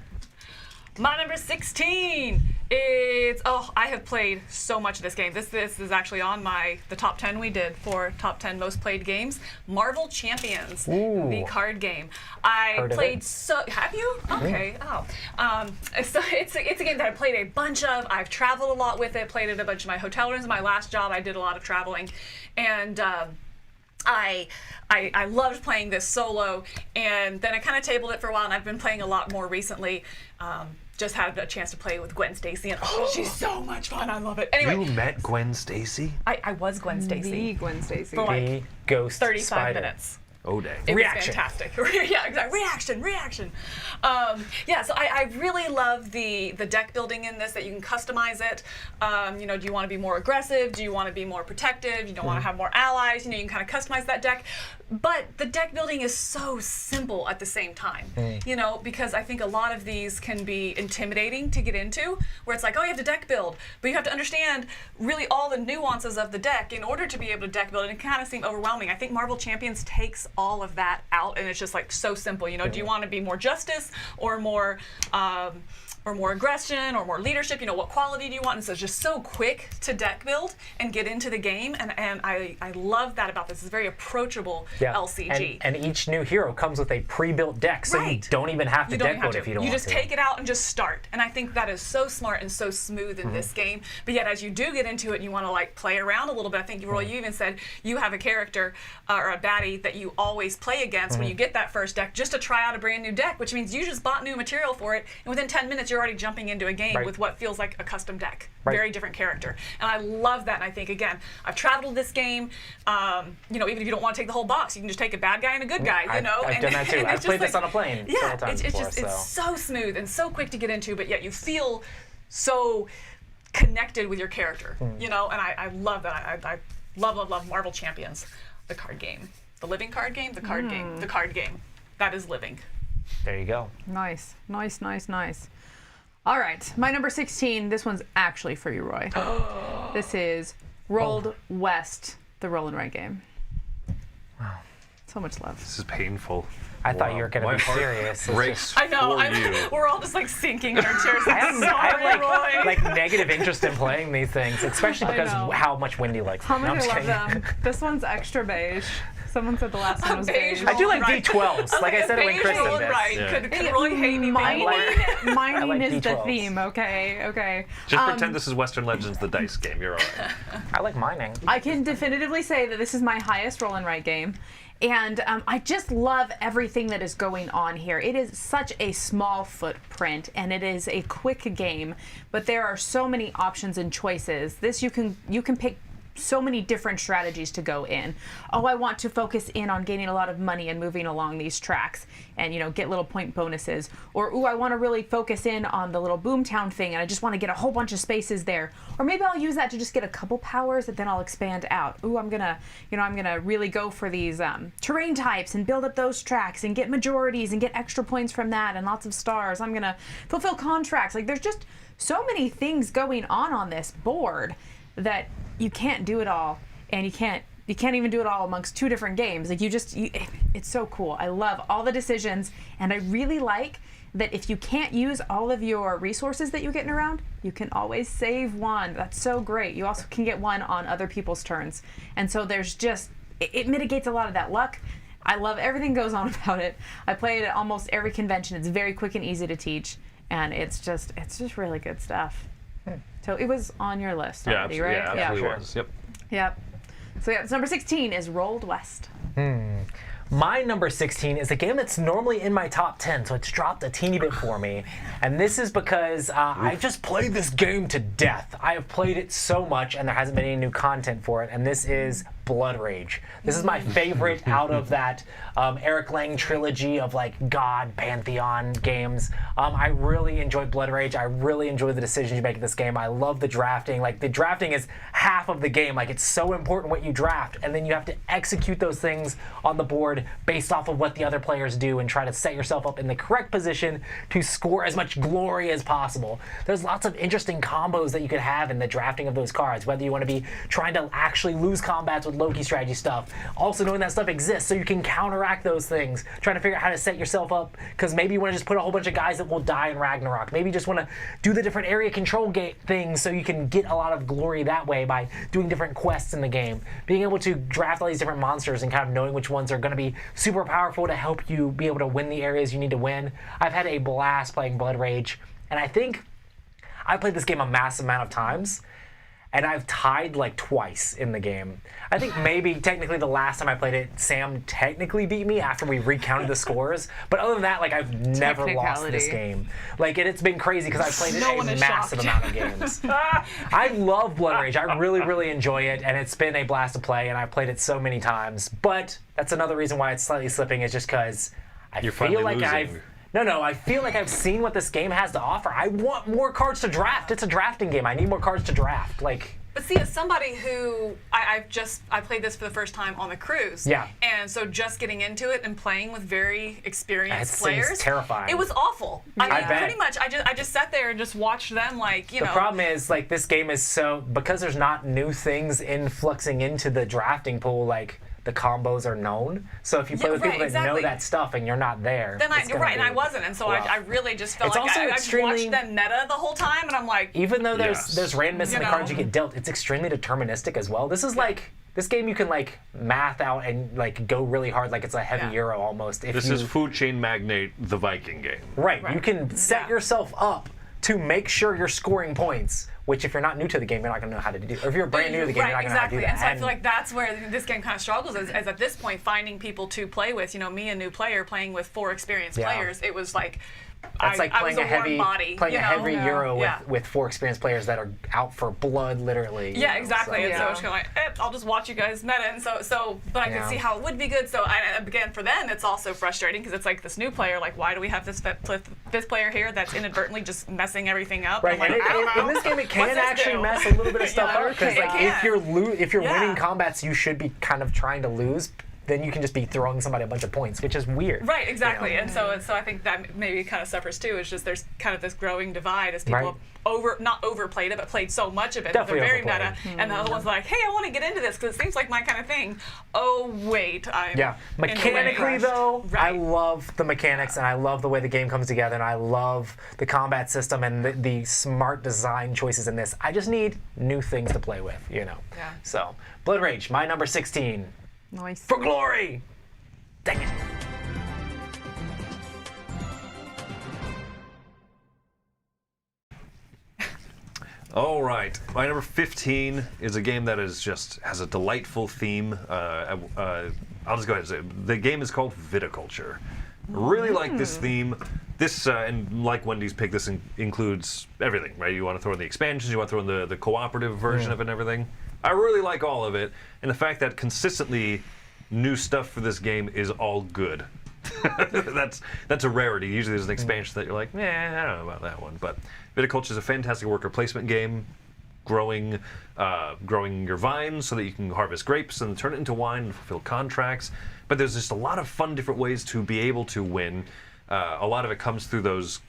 My number 16 is, I have played so much of this game. This is actually on the top 10 we did for top 10 most played games. Marvel Champions, the card game. Heard of it. Have you? Okay. So it's a game that I played a bunch of. I've traveled a lot with it, played it a bunch of my hotel rooms. My last job, I did a lot of traveling. And I loved playing this solo, and then I kind of tabled it for a while, and I've been playing a lot more recently. Just had a chance to play with Gwen Stacy, and she's so much fun. I love it. Anyway, You met Gwen Stacy? I was Gwen The Stacy Gwen Stacy. for like The Ghost 35 Spider. minutes. Oh, dang. It Reaction. was fantastic. Yeah, exactly. Reaction. So I really love the deck building in this, that you can customize it. Do you want to be more aggressive? Do you want to be more protective? You don't want to have more allies. You can kind of customize that deck. But the deck building is so simple at the same time. Because I think a lot of these can be intimidating to get into, where it's like, you have to deck build, but you have to understand really all the nuances of the deck in order to be able to deck build, and it can kind of seem overwhelming. I think Marvel Champions takes all of that out, and it's just like so simple. Do you want to be more justice or more aggression or more leadership? What quality do you want? And so it's just so quick to deck build and get into the game, and I love that about this. It's a very approachable LCG. And each new hero comes with a pre-built deck, so you don't even have to deck build if you don't want to. You just take it out and just start. And I think that is so smart and so smooth in this game. But yet, as you do get into it and you want to play around a little bit, I think, Roy, you even said you have a character or a baddie that you always play against when you get that first deck, just to try out a brand new deck, which means you just bought new material for it, and within 10 minutes you're already jumping into a game with what feels like a custom deck. Very different character. And I love that. And I think, again, I've traveled this game, even if you don't want to take the whole box, you can just take a bad guy and a good guy, I've done that too. I've played this on a plane several times before. It's so smooth and so quick to get into, but yet you feel so connected with your character, and I love that. I love Marvel Champions, the card game. The living card game, the card game, the card game. That is living. There you go. Nice. All right, my number 16. This one's actually for you, Roy. This is Rolled West, the roll and write game. Wow. So much love. This is painful. I thought you were going to be serious. It's Breaks I know. for you. We're all just sinking in our chairs. I have Roy. negative interest in playing these things, especially because know. how much Wendy likes them. How No, I'm much I just love kidding. them. This one's extra beige. Someone said the last one was Beige beige. I do like Right. D12s, like I said when Beige Kristen roll and did. write. Yeah. Could Roy hate me? Mining, mining like is the D12s. theme. Okay. Just pretend this is Western Legends, the dice game. You're all right. I like mining. I can definitively say that this is my highest roll and write game. And I just love everything that is going on here. It is such a small footprint, and it is a quick game, but there are so many options and choices. This you can pick so many different strategies to go in. I want to focus in on gaining a lot of money and moving along these tracks and get little point bonuses. Or I want to really focus in on the little boomtown thing and I just want to get a whole bunch of spaces there. Or maybe I'll use that to just get a couple powers and then I'll expand out. I'm gonna really go for these terrain types and build up those tracks and get majorities and get extra points from that and lots of stars. I'm gonna fulfill contracts. There's just so many things going on this board that you can't do it all, and you can't even do it all amongst two different games. It's so cool. I love all the decisions, and I really like that if you can't use all of your resources that you get in a round, you can always save one. That's so great. You also can get one on other people's turns, and so it mitigates a lot of that luck. I love everything goes on about it. I play it at almost every convention. It's very quick and easy to teach, and it's just really good stuff. So it was on your list already, right? Yeah, absolutely was. Yep. So number 16 is Rolled West. My number 16 is a game that's normally in my top 10, so it's dropped a teeny bit for me. And this is because I just played this game to death. I have played it so much, and there hasn't been any new content for it. And this is Blood Rage. This is my favorite out of that Eric Lang trilogy of like God Pantheon games. I really enjoy Blood Rage. I really enjoy the decisions you make in this game. I love the drafting. Like the drafting is half of the game. Like it's so important what you draft, and then you have to execute those things on the board based off of what the other players do and try to set yourself up in the correct position to score as much glory as possible. There's lots of interesting combos that you could have in the drafting of those cards, whether you want to be trying to actually lose combats with Loki strategy stuff, also knowing that stuff exists so you can counteract those things, trying to figure out how to set yourself up, because maybe you want to just put a whole bunch of guys that will die in Ragnarok. Maybe you just want to do the different area control things so you can get a lot of glory that way by doing different quests in the game. Being able to draft all these different monsters and kind of knowing which ones are going to be super powerful to help you be able to win the areas you need to win. I've had a blast playing Blood Rage, and I think I played this game a massive amount of times, and I've tied like twice in the game. I think maybe technically the last time I played it, Sam technically beat me after we recounted the scores. But other than that, like I've never lost this game. Like it's been crazy because I've played it a massive amount of games. I love Blood Rage. I really, really enjoy it, and it's been a blast to play, and I've played it so many times. But that's another reason why it's slightly slipping, is just because I feel like I feel like I've seen what this game has to offer. I want more cards to draft. It's a drafting game. I need more cards to draft. But see, as somebody who I played this for the first time on the cruise. Yeah. And so just getting into it and playing with very experienced players. It's terrifying. It was awful. I I mean, bet. pretty much I just sat there and just watched them The problem is like this game is so, because there's not new things influxing into the drafting pool, like the combos are known. So if you play with people that know that stuff and you're not there, then you're right, and I wasn't, and so I really just felt like I watched them meta the whole time, and I'm like, even though there's randomness in the cards you get dealt, it's extremely deterministic as well. This is like this game you can like math out and like go really hard, like it's a heavy euro almost. This is Food Chain Magnate, the Viking game. Right. You can set yourself up to make sure you're scoring points, which if you're not new to the game, you're not going to know how to do. Or if you're brand new to the game, you're not going to know how to do that. And so I feel like that's where this game kind of struggles, is at this point finding people to play with. You know, me, a new player, playing with 4 experienced players, it was like, that's like playing a heavy Euro with 4 experienced players that are out for blood, literally. Yeah, exactly. And so it's kind of like, I'll just watch you guys meta. And but I could see how it would be good. So again, for them, it's also frustrating because it's like this new player. Like, why do we have this player here that's inadvertently just messing everything up? Right. Like, in this game, it can actually mess a little bit of stuff up, because like if you're winning combats, you should be kind of trying to lose. Then you can just be throwing somebody a bunch of points, which is weird. Right, exactly. And so I think that maybe kind of suffers too. It's just there's kind of this growing divide as people not overplayed it, but played so much of it. Definitely they're very overplayed. meta. And the other one's like, hey, I want to get into this because it seems like my kind of thing. Oh, wait. Mechanically, though, I love the mechanics, and I love the way the game comes together, and I love the combat system and the smart design choices in this. I just need new things to play with, Yeah. So, Blood Rage, my number 16. Nice. For glory! Dang it. All right, my number 15 is a game that has a delightful theme. I'll just go ahead and say it. The game is called Viticulture. Really like this theme. This, and like Wendy's pick, this includes everything, right? You want to throw in the expansions, you want to throw in the cooperative version of it and everything. I really like all of it, and the fact that consistently new stuff for this game is all good. That's a rarity. Usually there's an expansion that you're like, I don't know about that one. But Viticulture is a fantastic worker placement game, growing your vines so that you can harvest grapes and turn it into wine and fulfill contracts. But there's just a lot of fun different ways to be able to win. A lot of it comes through those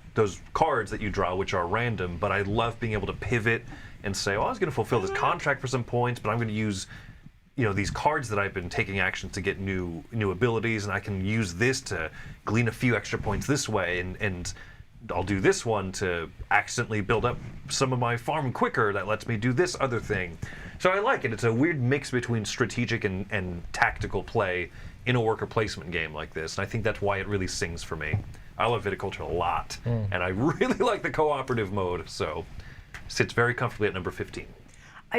cards that you draw, which are random, but I love being able to pivot and say, I was going to fulfill this contract for some points, but I'm going to use these cards that I've been taking actions to get new abilities, and I can use this to glean a few extra points this way, and I'll do this one to accidentally build up some of my farm quicker that lets me do this other thing. So I like it. It's a weird mix between strategic and tactical play in a worker placement game like this, and I think that's why it really sings for me. I love Viticulture a lot, and I really like the cooperative mode, so sits very comfortably at number 15.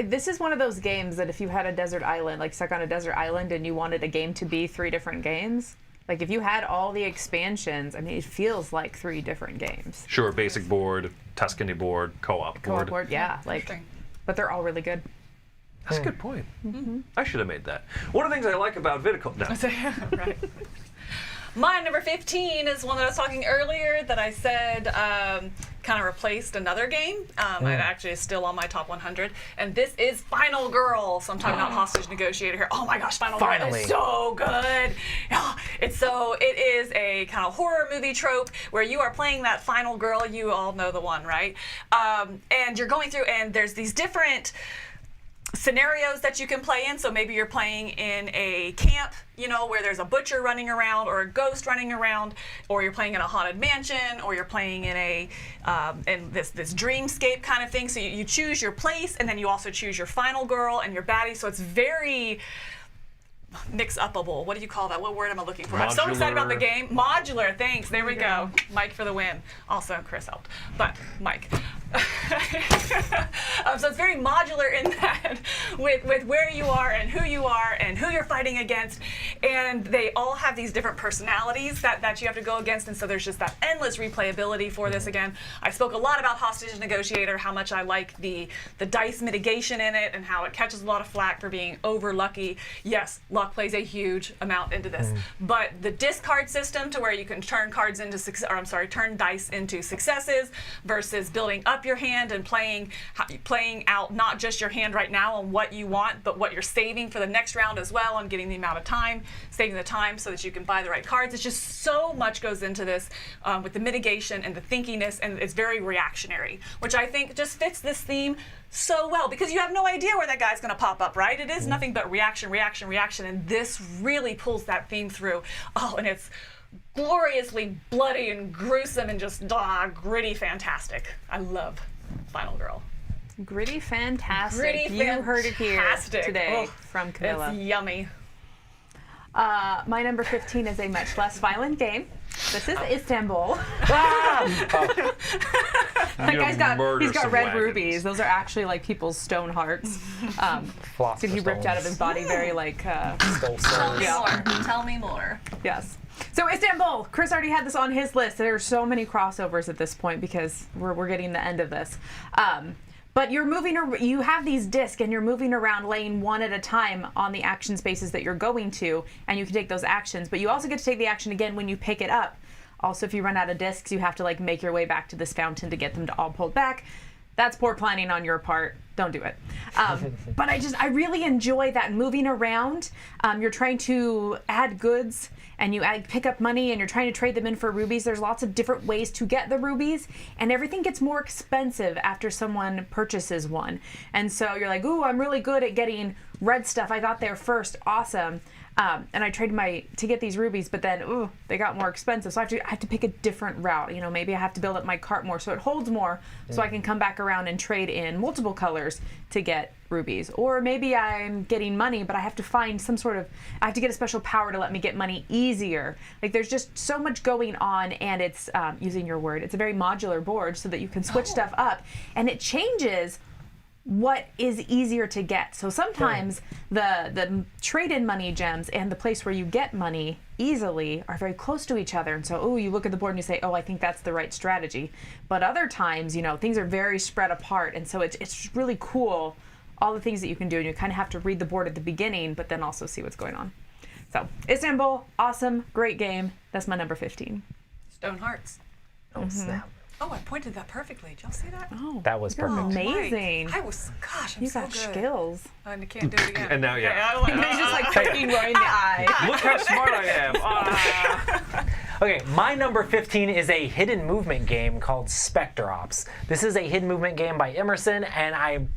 This is one of those games that if you had a desert island, like stuck on a desert island, and you wanted a game to be 3 different games, like if you had all the expansions, I mean, it feels like 3 different games. Sure, basic board, Tuscany board, co-op board. Co-op board, yeah. But they're all really good. That's a good point. I should have made that. One of the things I like about Viticulture. No. Right. My number 15 is one that I was talking earlier that I said kind of replaced another game. It actually is still on my top 100. And this is Final Girl. So I'm talking about Hostage Negotiator here. Oh my gosh, Final Girl is so good. It is a kind of horror movie trope where you are playing that final girl. You all know the one, right? And you're going through, and there's these different scenarios that you can play in. So maybe you're playing in a camp, where there's a butcher running around or a ghost running around, or you're playing in a haunted mansion, or you're playing in in this dreamscape kind of thing. So you choose your place, and then you also choose your final girl and your baddie. So it's very mix-upable. What do you call that? What word am I looking for? I'm so excited about the game. Modular, thanks. There we go. Mike for the win. Also, Chris helped. But Mike. So it's very modular in that with where you are and who you're fighting against, and they all have these different personalities that you have to go against, and so there's just that endless replayability for this. Again, I spoke a lot about Hostage Negotiator, how much I like the dice mitigation in it and how it catches a lot of flack for being over lucky. Yes, luck plays a huge amount into this, but the discard system to where you can turn turn dice into successes versus building up your hand and playing out not just your hand right now on what you want, but what you're saving for the next round as well, and getting the amount of time, saving the time so that you can buy the right cards. It's just so much goes into this with the mitigation and the thinkiness, and it's very reactionary, which I think just fits this theme so well, because you have no idea where that guy's going to pop up, right? It is nothing but reaction, and this really pulls that theme through. Oh, and it's gloriously bloody and gruesome and just gritty, fantastic. I love Final Girl. Gritty fantastic. You heard it here today from Camilla. It's yummy. My number 15 is a much less violent game. This is Istanbul. That guy's got red rubies. Those are actually like people's stone hearts. So he ripped out of his body very like. Tell me more. Yes. So Istanbul, Chris already had this on his list. There are so many crossovers at this point because we're getting the end of this. But you have these discs and you're moving around lane one at a time on the action spaces that you're going to, and you can take those actions, but you also get to take the action again when you pick it up. Also, if you run out of discs, you have to like make your way back to this fountain to get them to all pulled back. That's poor planning on your part. Don't do it. But I really enjoy that moving around. You're trying to add goods and you pick up money and you're trying to trade them in for rubies. There's lots of different ways to get the rubies, and everything gets more expensive after someone purchases one. And so you're like, ooh, I'm really good at getting red stuff. I got there first. Awesome. And I traded to get these rubies, but then, they got more expensive. So I have to pick a different route. Maybe I have to build up my cart more so it holds more so I can come back around and trade in multiple colors to get rubies. Or maybe I'm getting money, but I have to find I have to get a special power to let me get money easier. Like there's just so much going on, and it's, using your word, it's a very modular board so that you can switch stuff up, and it changes what is easier to get. So sometimes the trade-in money gems and the place where you get money easily are very close to each other. And so, you look at the board and you say, I think that's the right strategy. But other times, things are very spread apart. And so it's really cool, all the things that you can do. And you kind of have to read the board at the beginning, but then also see what's going on. So Istanbul, awesome, great game. That's my number 15. Stone Hearts. Oh, snap. Oh, I pointed that perfectly. Did y'all see that? Oh, that was perfect. Amazing. I'm so you so got good. skills. And I can't do it again. And now, He's just like poking right in the eye. Look how smart I am. Okay, my number 15 is a hidden movement game called Spectre Ops. This is a hidden movement game by Emerson, and I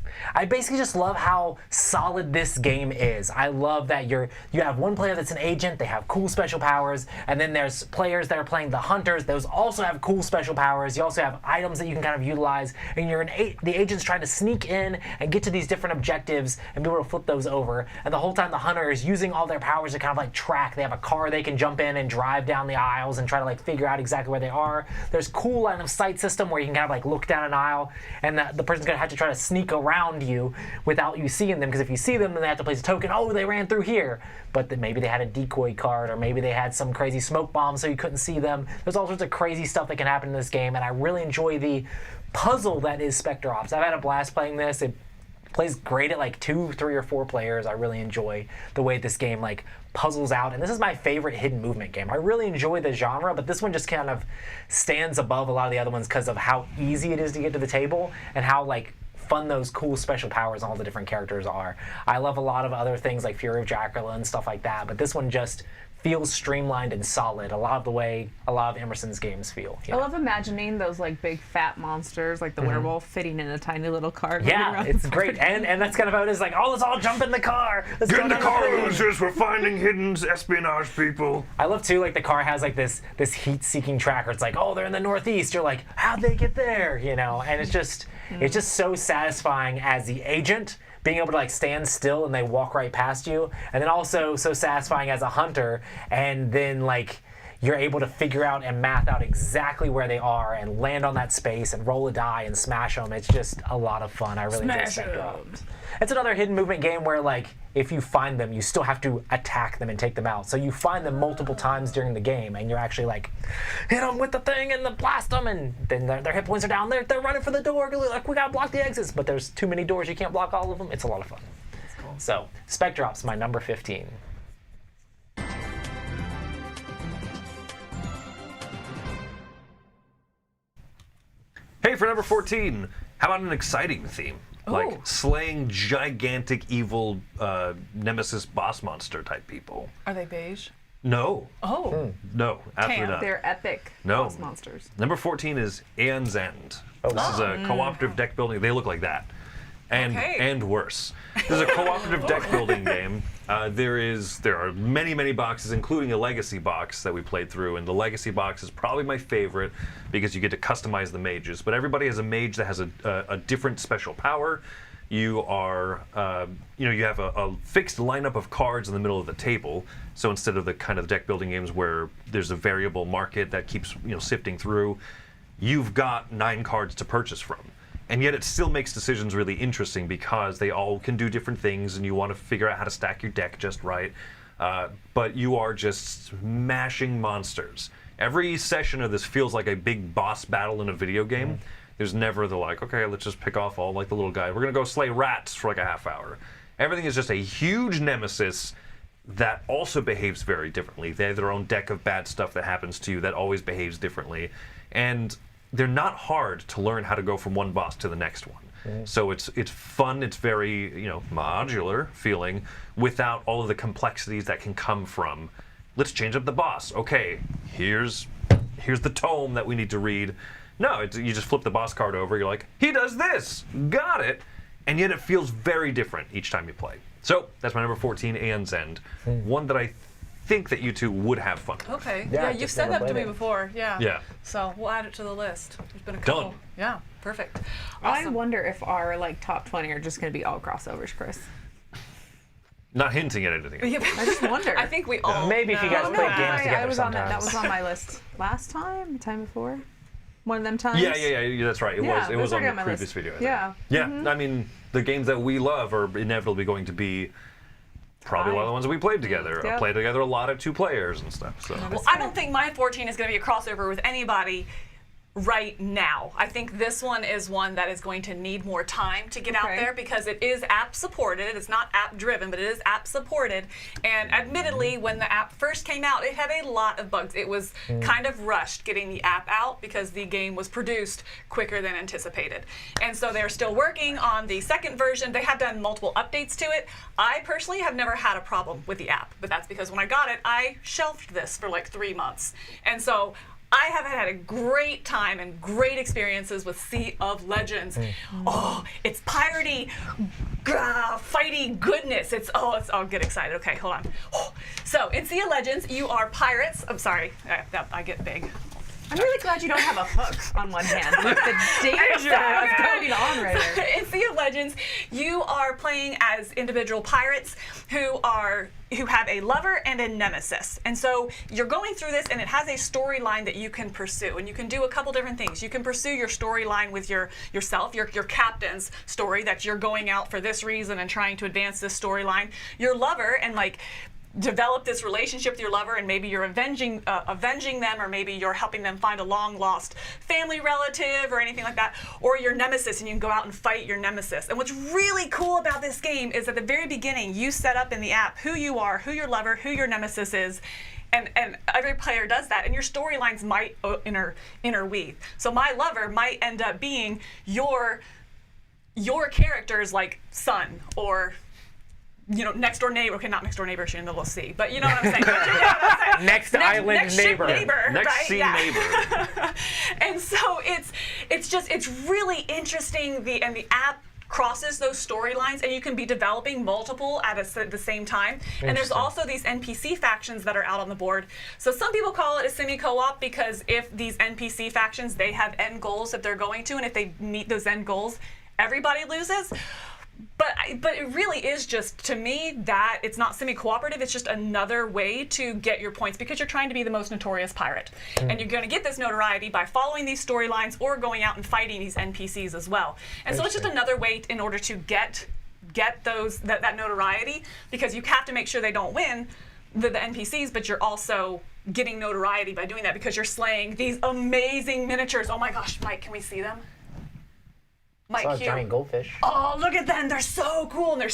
basically just love how solid this game is. I love that you have one player that's an agent, they have cool special powers, and then there's players that are playing the hunters, those also have cool special powers. You also have items that you can kind of utilize, and the agent's trying to sneak in and get to these different objectives and be able to flip those over. And the whole time the hunter is using all their powers to kind of like track. They have a car they can jump in and drive down the aisles and try to like figure out exactly where they are. There's cool line of sight system where you can kind of like look down an aisle, and the person's gonna have to try to sneak around you without you seeing them, because if you see them then they have to place a token, they ran through here, but then maybe they had a decoy card, or maybe they had some crazy smoke bomb so you couldn't see them. There's all sorts of crazy stuff that can happen in this game, and I really enjoy the puzzle that is Spectre Ops. I've had a blast playing this. Plays great at like 2, 3, or 4 players. I really enjoy the way this game like puzzles out, and this is my favorite hidden movement game. I really enjoy the genre, but this one just kind of stands above a lot of the other ones because of how easy it is to get to the table and how like fun those cool special powers and all the different characters are. I love a lot of other things like Fury of Dracula and stuff like that, but this one just feels streamlined and solid, a lot of the way a lot of Emerson's games feel. I love imagining those like big fat monsters like the werewolf fitting in a tiny little car. Yeah, it's great. And that's kind of how it is, like, oh, let's all jump in the car. Let's Get go in the down car, thing. losers! We're finding hidden espionage people. I love too, like the car has like this heat-seeking tracker. It's like, oh, they're in the Northeast. You're like, how'd they get there? You know, and it's just so satisfying as the agent, being able to like stand still and they walk right past you, and then also so satisfying as a hunter, and then like you're able to figure out and math out exactly where they are and land on that space and roll a die and smash them. It's just a lot of fun. I really enjoy Spectre. It's another hidden movement game where like if you find them, you still have to attack them and take them out. So you find them multiple times during the game, and you're actually like, hit them with the thing and then blast them, and then their hit points are down. They're running for the door. Like, we gotta block the exits, but there's too many doors. You can't block all of them. It's a lot of fun. That's cool. So Spectrop's my number 15. Hey, for number 14, how about an exciting theme? Ooh. Like slaying gigantic evil nemesis boss monster type people. Are they beige? No. Oh. No, absolutely Can't. not. They're epic No. boss monsters. Number 14 is Aeon's End. This is a cooperative deck building. They look like that. And worse. This is a cooperative deck building game. There are many boxes, including a legacy box that we played through, and the legacy box is probably my favorite because you get to customize the mages. But everybody has a mage that has a different special power. You are, you have a fixed lineup of cards in the middle of the table. So instead of the kind of deck building games where there's a variable market that keeps sifting through, you've got 9 cards to purchase from. And yet it still makes decisions really interesting because they all can do different things, and you want to figure out how to stack your deck just right. But you are just smashing monsters. Every session of this feels like a big boss battle in a video game. There's never the like, okay, let's just pick off all like the little guy. We're gonna go slay rats for like a half hour. Everything is just a huge nemesis that also behaves very differently. They have their own deck of bad stuff that happens to you that always behaves differently. And they're not hard to learn how to go from one boss to the next one. So it's fun, it's very modular feeling without all of the complexities that can come from, let's change up the boss. Okay, here's the tome that we need to read. No, you just flip the boss card over, you're like, he does this, got it. And yet it feels very different each time you play. So that's my number 14, Aeon's End. One that I think that you two would have fun with. Okay. Yeah, Yeah, you've just said never that to played me it. before. Yeah. Yeah. So we'll add it to the list. There's been a couple. Done. Yeah. Perfect. I Awesome. wonder if our like top 20 are just going to be all crossovers, Chris. Not hinting at anything. I just wonder. I think we all Maybe if you know guys that. play games I together was on that. That sometimes. was on my list last time, the time before. One of them times. Yeah, that's right. It was on already the my previous list. video. I think. Yeah. Yeah, I mean, the games that we love are inevitably going to be probably a lot of the ones that we played together. Yep. Played together a lot at 2 players and stuff. So Well, I don't think my 14 is going to be a crossover with anybody right now. I think this one is one that is going to need more time to get out Okay. there because it is app supported. It's not app driven, but it is app supported. And admittedly, when the app first came out, it had a lot of bugs. It was kind of rushed getting the app out because the game was produced quicker than anticipated. And so they're still working on the second version. They have done multiple updates to it. I personally have never had a problem with the app, but that's because when I got it, I shelved this for like 3 months. And so I have had a great time and great experiences with Sea of Legends. Oh, it's piratey, fighty goodness. I'll get excited. Okay, hold on. So in Sea of Legends, you are pirates. I'm sorry, I get big. I'm really glad you don't have a hook on one hand with the danger of going on right there. In Sea of Legends, you are playing as individual pirates who have a lover and a nemesis. And so you're going through this and it has a storyline that you can pursue. And you can do a couple different things. You can pursue your storyline with yourself, your captain's story that you're going out for this reason and trying to advance this storyline. Your lover and like develop this relationship with your lover, and maybe you're avenging them, or maybe you're helping them find a long lost family relative or anything like that, or your nemesis, and you can go out and fight your nemesis. And what's really cool about this game is at the very beginning, you set up in the app who you are, who your lover, who your nemesis is. And every player does that, and your storylines might interweave. So my lover might end up being your character's like son, or next door neighbor. Okay, not next door neighbor, she's in the little sea, but you know what I'm saying. Next island next ship neighbor. Next right? scene neighbor. And so it's really interesting. The app crosses those storylines, and you can be developing multiple at the same time. And there's also these NPC factions that are out on the board. So some people call it a semi-co-op, because if these NPC factions, they have end goals that they're going to, and if they meet those end goals, everybody loses. But it really is just, to me, that it's not semi-cooperative. It's just another way to get your points, because you're trying to be the most notorious pirate. And you're going to get this notoriety by following these storylines or going out and fighting these NPCs as well. And so it's just another way in order to get that notoriety, because you have to make sure they don't win, the NPCs, but you're also getting notoriety by doing that, because you're slaying these amazing miniatures. Oh my gosh, Mike, can we see them? Mike, Saw a giant goldfish. Oh, look at them! They're so cool, and they're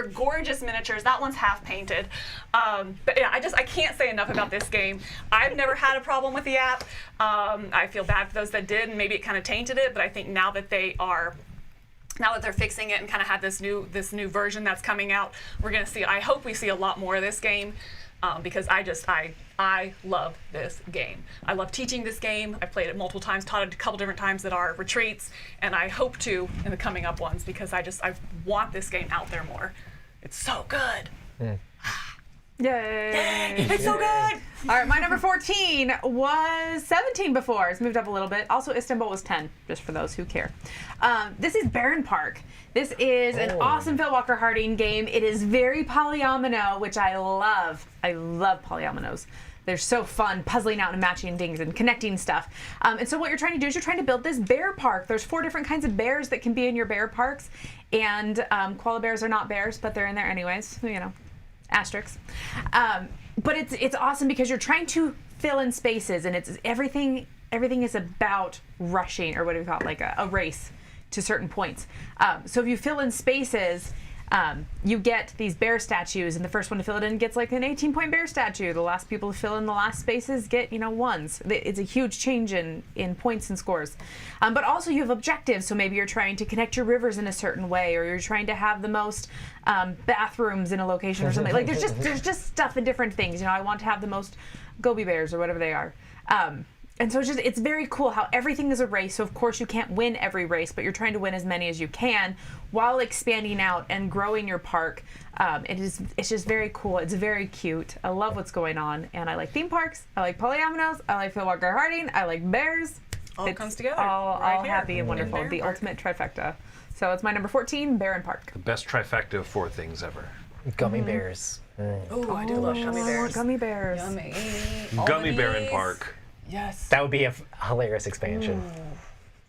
gorgeous miniatures. That one's half painted. But yeah, I can't say enough about this game. I've never had a problem with the app. I feel bad for those that did, and maybe it kind of tainted it. But I think now that they're fixing it and kind of have this new version that's coming out, we're gonna see. I hope we see a lot more of this game. Because I love this game. I love teaching this game. I've played it multiple times, taught it a couple different times at our retreats, and I hope to in the coming up ones, because I want this game out there more. It's so good. Yay! It's so good. All right, my number 14 was 17 before. It's moved up a little bit. Also, Istanbul was 10, just for those who care. This is Baron Park. This is an awesome Phil Walker Harding game. It is very polyomino, which I love. I love polyominoes. They're so fun, puzzling out and matching things and connecting stuff. And so what you're trying to do is you're trying to build this bear park. There's 4 different kinds of bears that can be in your bear parks. And koala bears are not bears, but they're in there anyways, asterisks. But it's awesome, because you're trying to fill in spaces, and it's everything is about rushing, or what do we call it, like a race to certain points. So if you fill in spaces, you get these bear statues, and the first one to fill it in gets like an 18-point bear statue. The last people to fill in the last spaces get, ones. It's a huge change in points and scores. But also you have objectives, so maybe you're trying to connect your rivers in a certain way, or you're trying to have the most bathrooms in a location or something. Like there's just stuff and different things. I want to have the most goby bears or whatever they are. And so it's very cool how everything is a race. So of course you can't win every race, but you're trying to win as many as you can while expanding out and growing your park. It's just very cool. It's very cute. I love what's going on, and I like theme parks. I like polyominoes. I like Phil Walker Harding. I like bears. All comes together. All here. happy and wonderful. Baron The Park. ultimate trifecta. So it's my number 14, Baron Park. The best trifecta of 4 things ever. Gummy bears. Oh, I do love gummy Oh, bears. gummy bears. Yummy. Gummy Baron Almondies. Park. Yes. That would be a hilarious expansion.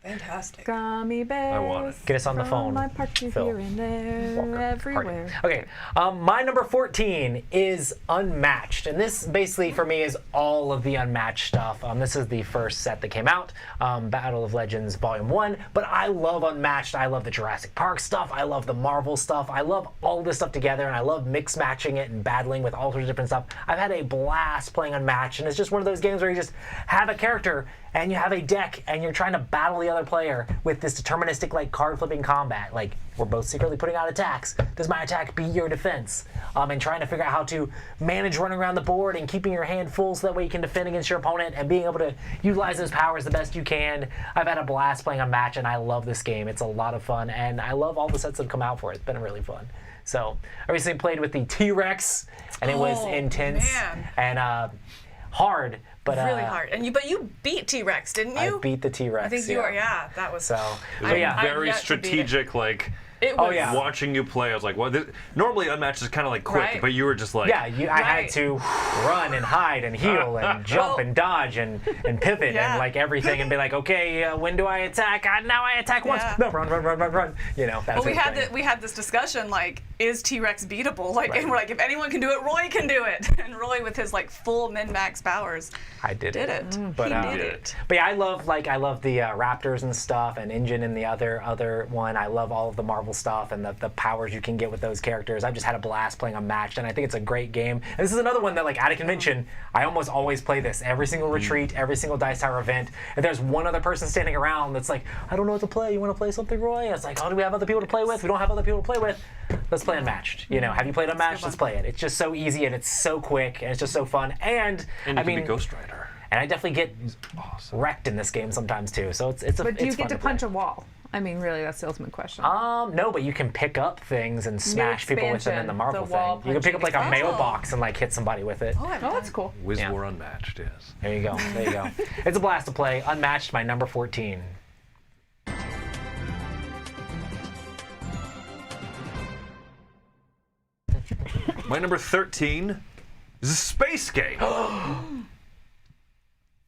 Fantastic. Gummy bears. I want it. Get us on the from phone, My park to Phil here and there, Walker everywhere. Harding. Okay, my number 14 is Unmatched, and this basically for me is all of the Unmatched stuff. This is the first set that came out, Battle of Legends Volume 1, but I love Unmatched. I love the Jurassic Park stuff. I love the Marvel stuff. I love all this stuff together, and I love mix matching it and battling with all sorts of different stuff. I've had a blast playing Unmatched, and it's just one of those games where you just have a character and you have a deck and you're trying to battle the other player with this deterministic like card flipping combat. Like, we're both secretly putting out attacks. Does my attack be your defense? And trying to figure out how to manage running around the board and keeping your hand full so that way you can defend against your opponent and being able to utilize those powers the best you can. I've had a blast playing Unmatched, and I love this game. It's a lot of fun, and I love all the sets that have come out for it. It's been really fun. So I recently played with the T-Rex, and it was intense and hard. But, really hard. But you beat T-Rex, didn't you? I beat the T-Rex. I think you are. Yeah, that was. So, It was very yet to beat it. strategic, like. It was. Watching you play, I was like, well, normally Unmatched is kind of like quick, Right. but you were just like. yeah, I had to run and hide and heal and jump and dodge and pivot Yeah. and like everything and be like, okay, when do I attack? Now I attack once. Yeah. No, run. That Well, sort of thing. we had this discussion like is T-Rex beatable? Like, and we're like, if anyone can do it, Roy can do it. And Roy, with his like full min-max powers, I did it. But But, he did it. But yeah, I love the Raptors and stuff, and Engine in the other one. I love all of the Marvel stuff and the powers you can get with those characters. I've just had a blast playing Unmatched, and I think it's a great game. And this is another one that, like, at a convention, I almost always play this. Every single retreat, every single Dice Tower event. If there's one other person standing around that's like, I don't know what to play. You want to play something, Roy? It's like, oh, do we have other people to play with? We don't have other people to play with. Let's play Unmatched. You know, have you played Unmatched? Let's play it. It's just so easy and it's so quick and it's just so fun. And you I can mean, be Ghost Rider. and I definitely get wrecked in this game sometimes too. So it's But do you it's get fun to play. punch a wall? I mean, really, that's the ultimate question. No, but you can pick up things and smash people with them in the expansion, Marvel the wall thing. You can pick up like a punching. mailbox and like hit somebody with it. Oh, that's cool. Wiz Yeah. War Unmatched, yes. There you go. There you go. It's a blast to play. Unmatched, my number 14. My number 13 is a space game.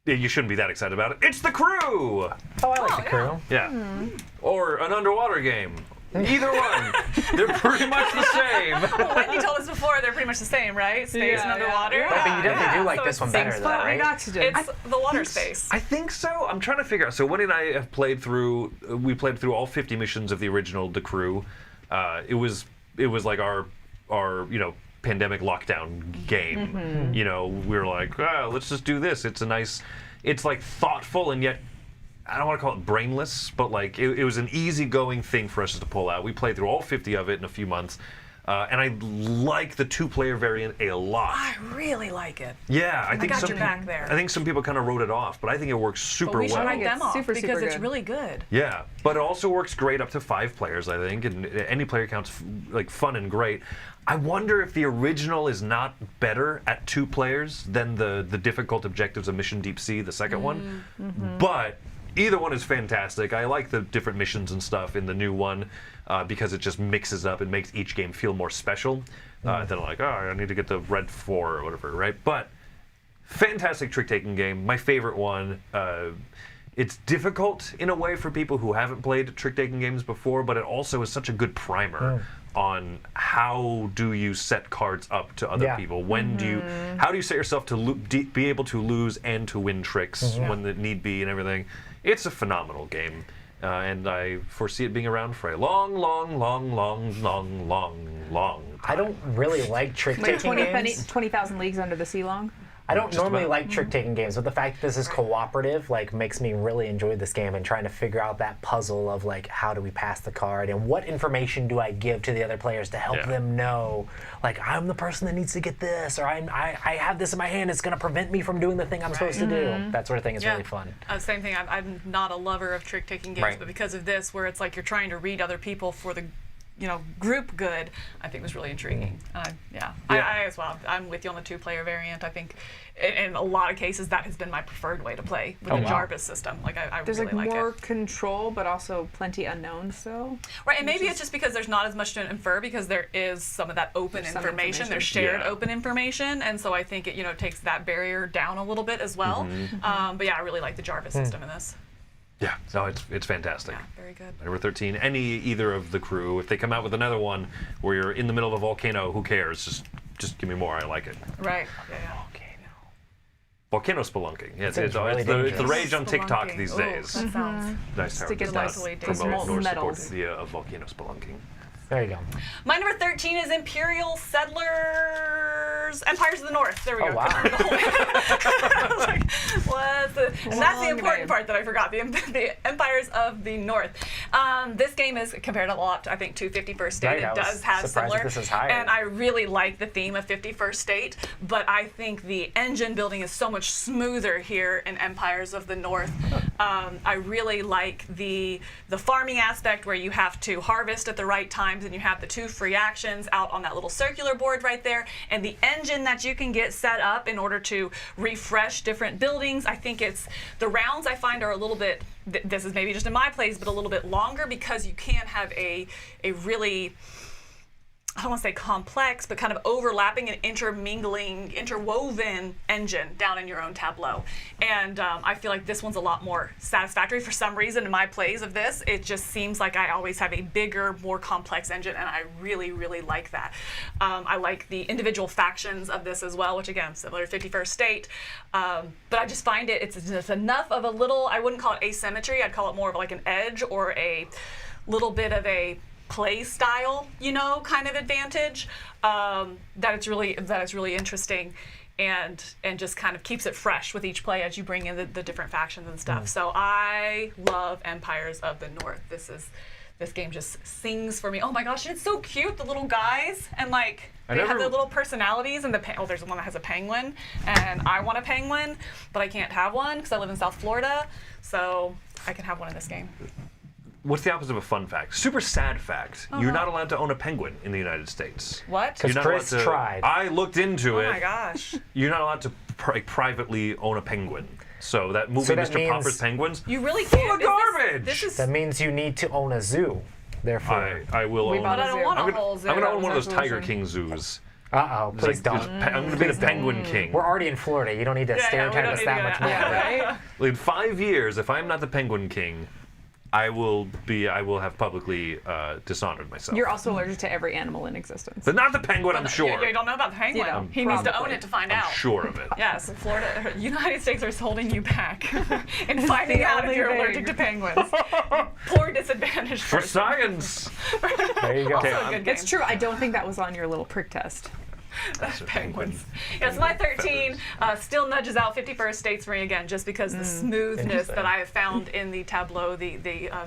Yeah, you shouldn't be that excited about it. It's The Crew! Oh, I like the crew. Yeah. Or an underwater game. Either one. They're pretty much the same. Well, Wendy told us before they're pretty much the same, right? Space and underwater. But you definitely do like So this it's one the same better, though, spot. right? Oxygen. It's the water space. I think so. I'm trying to figure out. So Wendy and I have played through. We played through all 50 missions of the original The Crew. It was like our pandemic lockdown game. You know, we were like, let's just do this. It's a nice. It's like thoughtful and yet. I don't want to call it brainless, but like it was an easygoing thing for us to pull out. We played through all 50 of it in a few months, and I like the 2-player variant a lot. I really like it. Yeah, I think got some your back there. I think some people kind of wrote it off, but I think it works super But we should well. write them off Super, because super it's good. really good. Yeah, but it also works great up to 5 players, I think, and any player counts like fun and great. I wonder if the original is not better at 2 players than the difficult objectives of Mission Deep Sea, the second one. But either one is fantastic. I like the different missions and stuff in the new one because it just mixes up and makes each game feel more special. Than like, oh, I need to get the red 4 or whatever, right? But fantastic trick-taking game. My favorite one. It's difficult in a way for people who haven't played trick-taking games before, but it also is such a good primer on how do you set cards up to other Yeah. people. When do you? How do you set yourself to be able to lose and to win tricks when the need be and everything? It's a phenomenal game, and I foresee it being around for a long, long, long, long, long, long, long time. I don't really like trick Like taking games. 20,000 Leagues Under the Sea long? I don't Just normally about. like trick taking games, but the fact that this is cooperative like makes me really enjoy this game and trying to figure out that puzzle of like how do we pass the card and what information do I give to the other players to help Yeah. them know like I'm the person that needs to get this or I have this in my hand, it's going to prevent me from doing the thing I'm supposed to do. That sort of thing is really fun. Same thing. I'm not a lover of trick-taking games, Right. but because of this, where it's like you're trying to read other people for the, group good, I think was really intriguing. I as well. I'm with you on the 2-player variant. I think, in a lot of cases, that has been my preferred way to play with the wow. Jarvis system. Like I There's really like like more it. control, but also plenty unknown still. Right, and maybe it's just because there's not as much to infer because there is some of that open There's some information. There's information. shared Yeah. open information, and so I think it takes that barrier down a little bit as well. But yeah, I really like the Jarvis system in this. Yeah, no, it's fantastic. Yeah, very good. Number 13, either of the crew. If they come out with another one where you're in the middle of a volcano, who cares? Just give me more. I like it. Right. Yeah. Volcano spelunking. Yeah, it's seems the really rage dangerous. on TikTok Spelunking. these Ooh, days. That sounds. Nice To get does those- not those promote molten nor support metals. the idea of volcano spelunking. There you go. My number 13 is Imperial Settlers, Empires of the North. There we go. Oh, wow. Like, what's the? And that's the Long important name. part that I forgot. The Empires of the North. This game is compared a lot, I think, to 51st State. Right, I It was does have surprised similar. that this is higher. And I really like the theme of 51st State, but I think the engine building is so much smoother here in Empires of the North. I really like the farming aspect where you have to harvest at the right times and you have the 2 free actions out on that little circular board right there, and the engine that you can get set up in order to refresh different buildings. I think it's the rounds I find are a little bit, this is maybe just in my plays, but a little bit longer because you can have a really I don't want to say complex, but kind of overlapping and interwoven engine down in your own tableau. And I feel like this one's a lot more satisfactory. For some reason, in my plays of this, it just seems like I always have a bigger, more complex engine, and I really, really like that. I like the individual factions of this as well, which again, similar to 51st State. But I just find it's enough of a little, I wouldn't call it asymmetry, I'd call it more of like an edge or a little bit of a play style, kind of advantage, that it's really interesting and just kind of keeps it fresh with each play as you bring in the different factions and stuff. So I love Empires of the North. This game just sings for me. Oh my gosh, it's so cute, the little guys, and like they have their little personalities, and there's one that has a penguin, and I want a penguin, but I can't have one because I live in South Florida, so I can have one in this game. What's the opposite of a fun fact? Super sad fact. You're not allowed to own a penguin in the United States. What? Because Chris tried. I looked into it. Oh my gosh. You're not allowed to privately own a penguin. So that movie, So that Mr. means- Popper's Penguins, You really full can't. of garbage. This is. That means you need to own a zoo. Therefore, I will We own. bought But I don't want I'm a gonna, whole zoo. I'm gonna own That one of was those our Tiger solution. King zoos. please don't. I'm gonna be the penguin king. We're already in Florida. You don't need to we stereotype don't us need that to much go more. that- yeah, right? In 5 years, if I'm not the penguin king, I will have publicly dishonored myself. You're also allergic to every animal in existence. But not the penguin, I'm sure. You don't know about the penguin. You know, He needs to own probably. it to find I'm out. sure of it. Yes, Florida, United States are holding you back in finding out if only you're thing. allergic to penguins. Poor disadvantaged For person. science. There you go. Okay, Also a good game. It's true. I don't think that was on your little prick test. Penguins. Yes, my 13 still nudges out 51st States for me again, just because the smoothness Interesting. that I have found in the tableau, the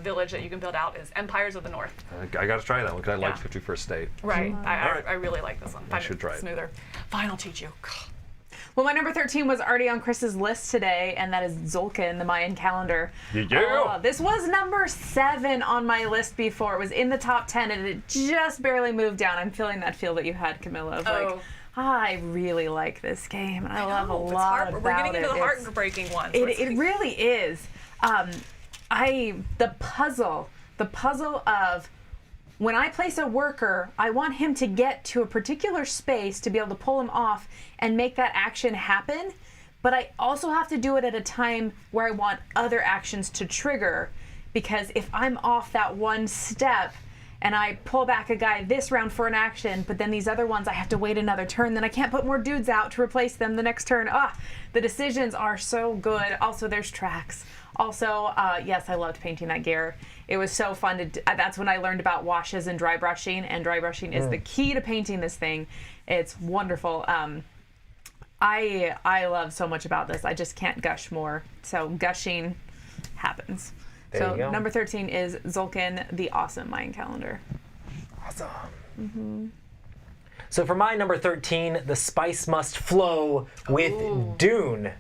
village that you can build out is Empires of the North. I gotta try that one because I like Yeah. 51st State. Right. I Alright. really like this one. Find should try it. Smoother. Fine, I'll teach you. Well, my number 13 was already on Chris's list today, and that is Tzolk'in, the Mayan calendar. Yeah. This was number 7 on my list before. It was in the top 10, and it just barely moved down. I'm feeling that feel that you had, Camilla, of like, Oh. I really like this game, and I love a Oh, it's lot hard. about We're getting into it. the It's- heartbreaking ones. It really is. The puzzle of when I place a worker, I want him to get to a particular space to be able to pull him off and make that action happen. But I also have to do it at a time where I want other actions to trigger, because if I'm off that one step and I pull back a guy this round for an action, but then these other ones I have to wait another turn, then I can't put more dudes out to replace them the next turn. The decisions are so good. Also, there's tracks. Also, yes, I loved painting that gear. It was so fun to that's when I learned about washes and dry brushing, and dry brushing is the key to painting this thing. It's wonderful. I love so much about this. I just can't gush more. So gushing happens. There you go. Number 13 is Tzolk'in, the awesome Mayan calendar. Awesome. So for my number 13, the spice must flow with Dune.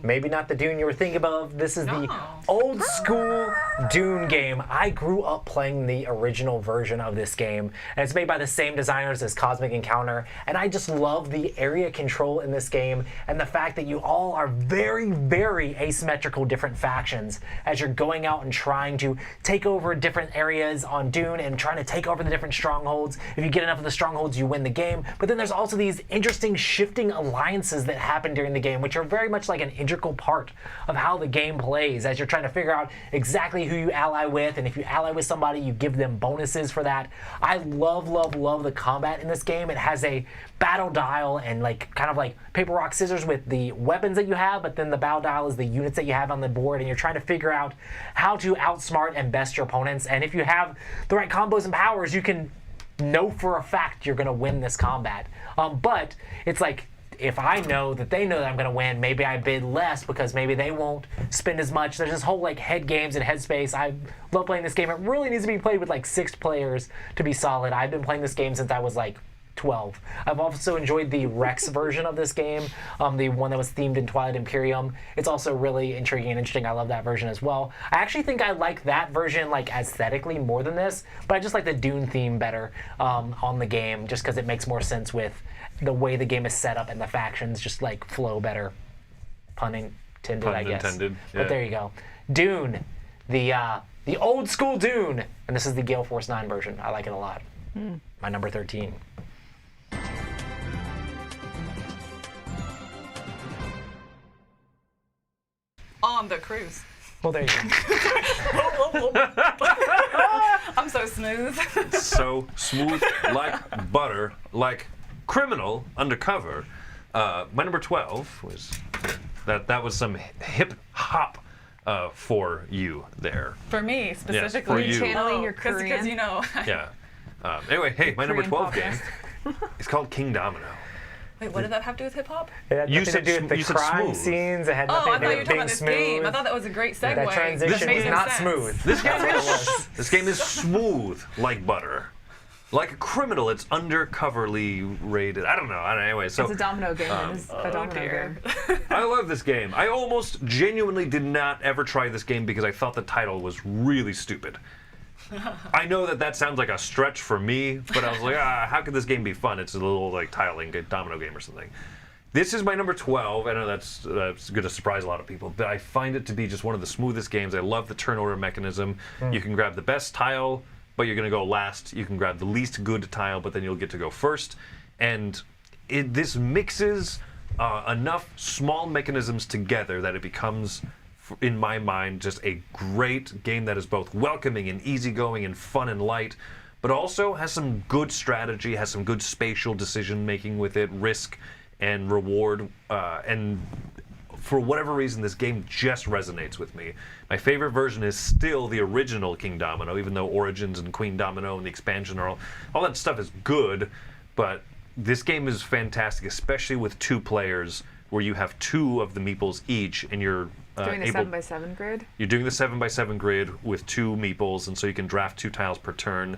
Maybe not the Dune you were thinking of. This is the old school Dune game. I grew up playing the original version of this game, and it's made by the same designers as Cosmic Encounter, and I just love the area control in this game and the fact that you all are very, very asymmetrical different factions as you're going out and trying to take over different areas on Dune and trying to take over the different strongholds. If you get enough of the strongholds, you win the game. But then there's also these interesting shifting alliances that happen during the game, which are very much like an integral part of how the game plays as you're trying to figure out exactly who you ally with, and if you ally with somebody, you give them bonuses for that. I love, love, love the combat in this game. It has a battle dial and kind of like paper, rock, scissors with the weapons that you have, but then the battle dial is the units that you have on the board, and you're trying to figure out how to outsmart and best your opponents. And if you have the right combos and powers, you can know for a fact you're going to win this combat. But it's like, if I know that they know that I'm going to win, maybe I bid less because maybe they won't spend as much. There's this whole head games and headspace. I love playing this game. It really needs to be played with 6 players to be solid. I've been playing this game since I was 12. I've also enjoyed the Rex version of this game, the one that was themed in Twilight Imperium. It's also really intriguing and interesting. I love that version as well. I actually think I like that version aesthetically more than this, but I just like the Dune theme better on the game, just because it makes more sense with the way the game is set up and the factions just flow better. Pun intended, Pun I guess. intended, yeah. But there you go. Dune, the old school Dune, and this is the Gale Force 9 version. I like it a lot. my number 13. On the cruise. Well, there you go. I'm so smooth. So smooth like butter, like criminal undercover. My number 12 was that was some hip hop for you there. For me specifically. for you. Channeling your Because Korean. you know. Yeah. Anyway, hey, my number Korean 12 game is called King Domino. Wait, what did that have to do with hip hop? It had You nothing said to do sm- with the you said crime smooth. scenes. It had Oh, nothing I to thought do you were with talking being about this smooth. game. I thought that was a great segue. That transition Made was no not sense. smooth. This game That's what it was. This game is smooth like butter. Like a criminal, it's undercoverly rated. I don't know. Anyway, so It's a domino game. It is a domino dear. game. I love this game. I almost genuinely did not ever try this game because I thought the title was really stupid. I know that sounds like a stretch for me, but I was like, how could this game be fun? It's a little like tiling domino game or something. This is my number 12. I know that's going to surprise a lot of people, but I find it to be just one of the smoothest games. I love the turn order mechanism. You can grab the best tile, but you're going to go last. You can grab the least good tile, but then you'll get to go first. And this mixes enough small mechanisms together that it becomes, in my mind, just a great game that is both welcoming and easygoing and fun and light, but also has some good strategy, has some good spatial decision making with it, risk and reward, and for whatever reason, this game just resonates with me. My favorite version is still the original King Domino, even though Origins and Queen Domino and the expansion are all that stuff is good, but this game is fantastic, especially with 2 players, where you have 2 of the meeples each, and you're Doing the able. 7x7 grid. You're doing the 7x7 grid with 2 meeples, and so you can draft 2 tiles per turn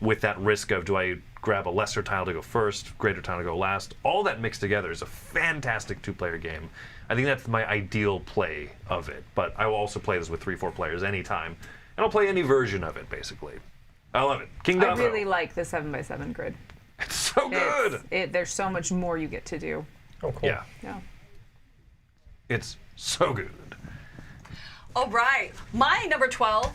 with that risk of, do I grab a lesser tile to go first, greater tile to go last? All that mixed together is a fantastic 2-player game. I think that's my ideal play of it, but I will also play this with 3-4 players anytime, and I'll play any version of it, basically. I love it. King I Domino. really like the 7x7 grid. It's so good! There's so much more you get to do. Oh, cool. Yeah, Yeah. it's so good. All right. My number 12,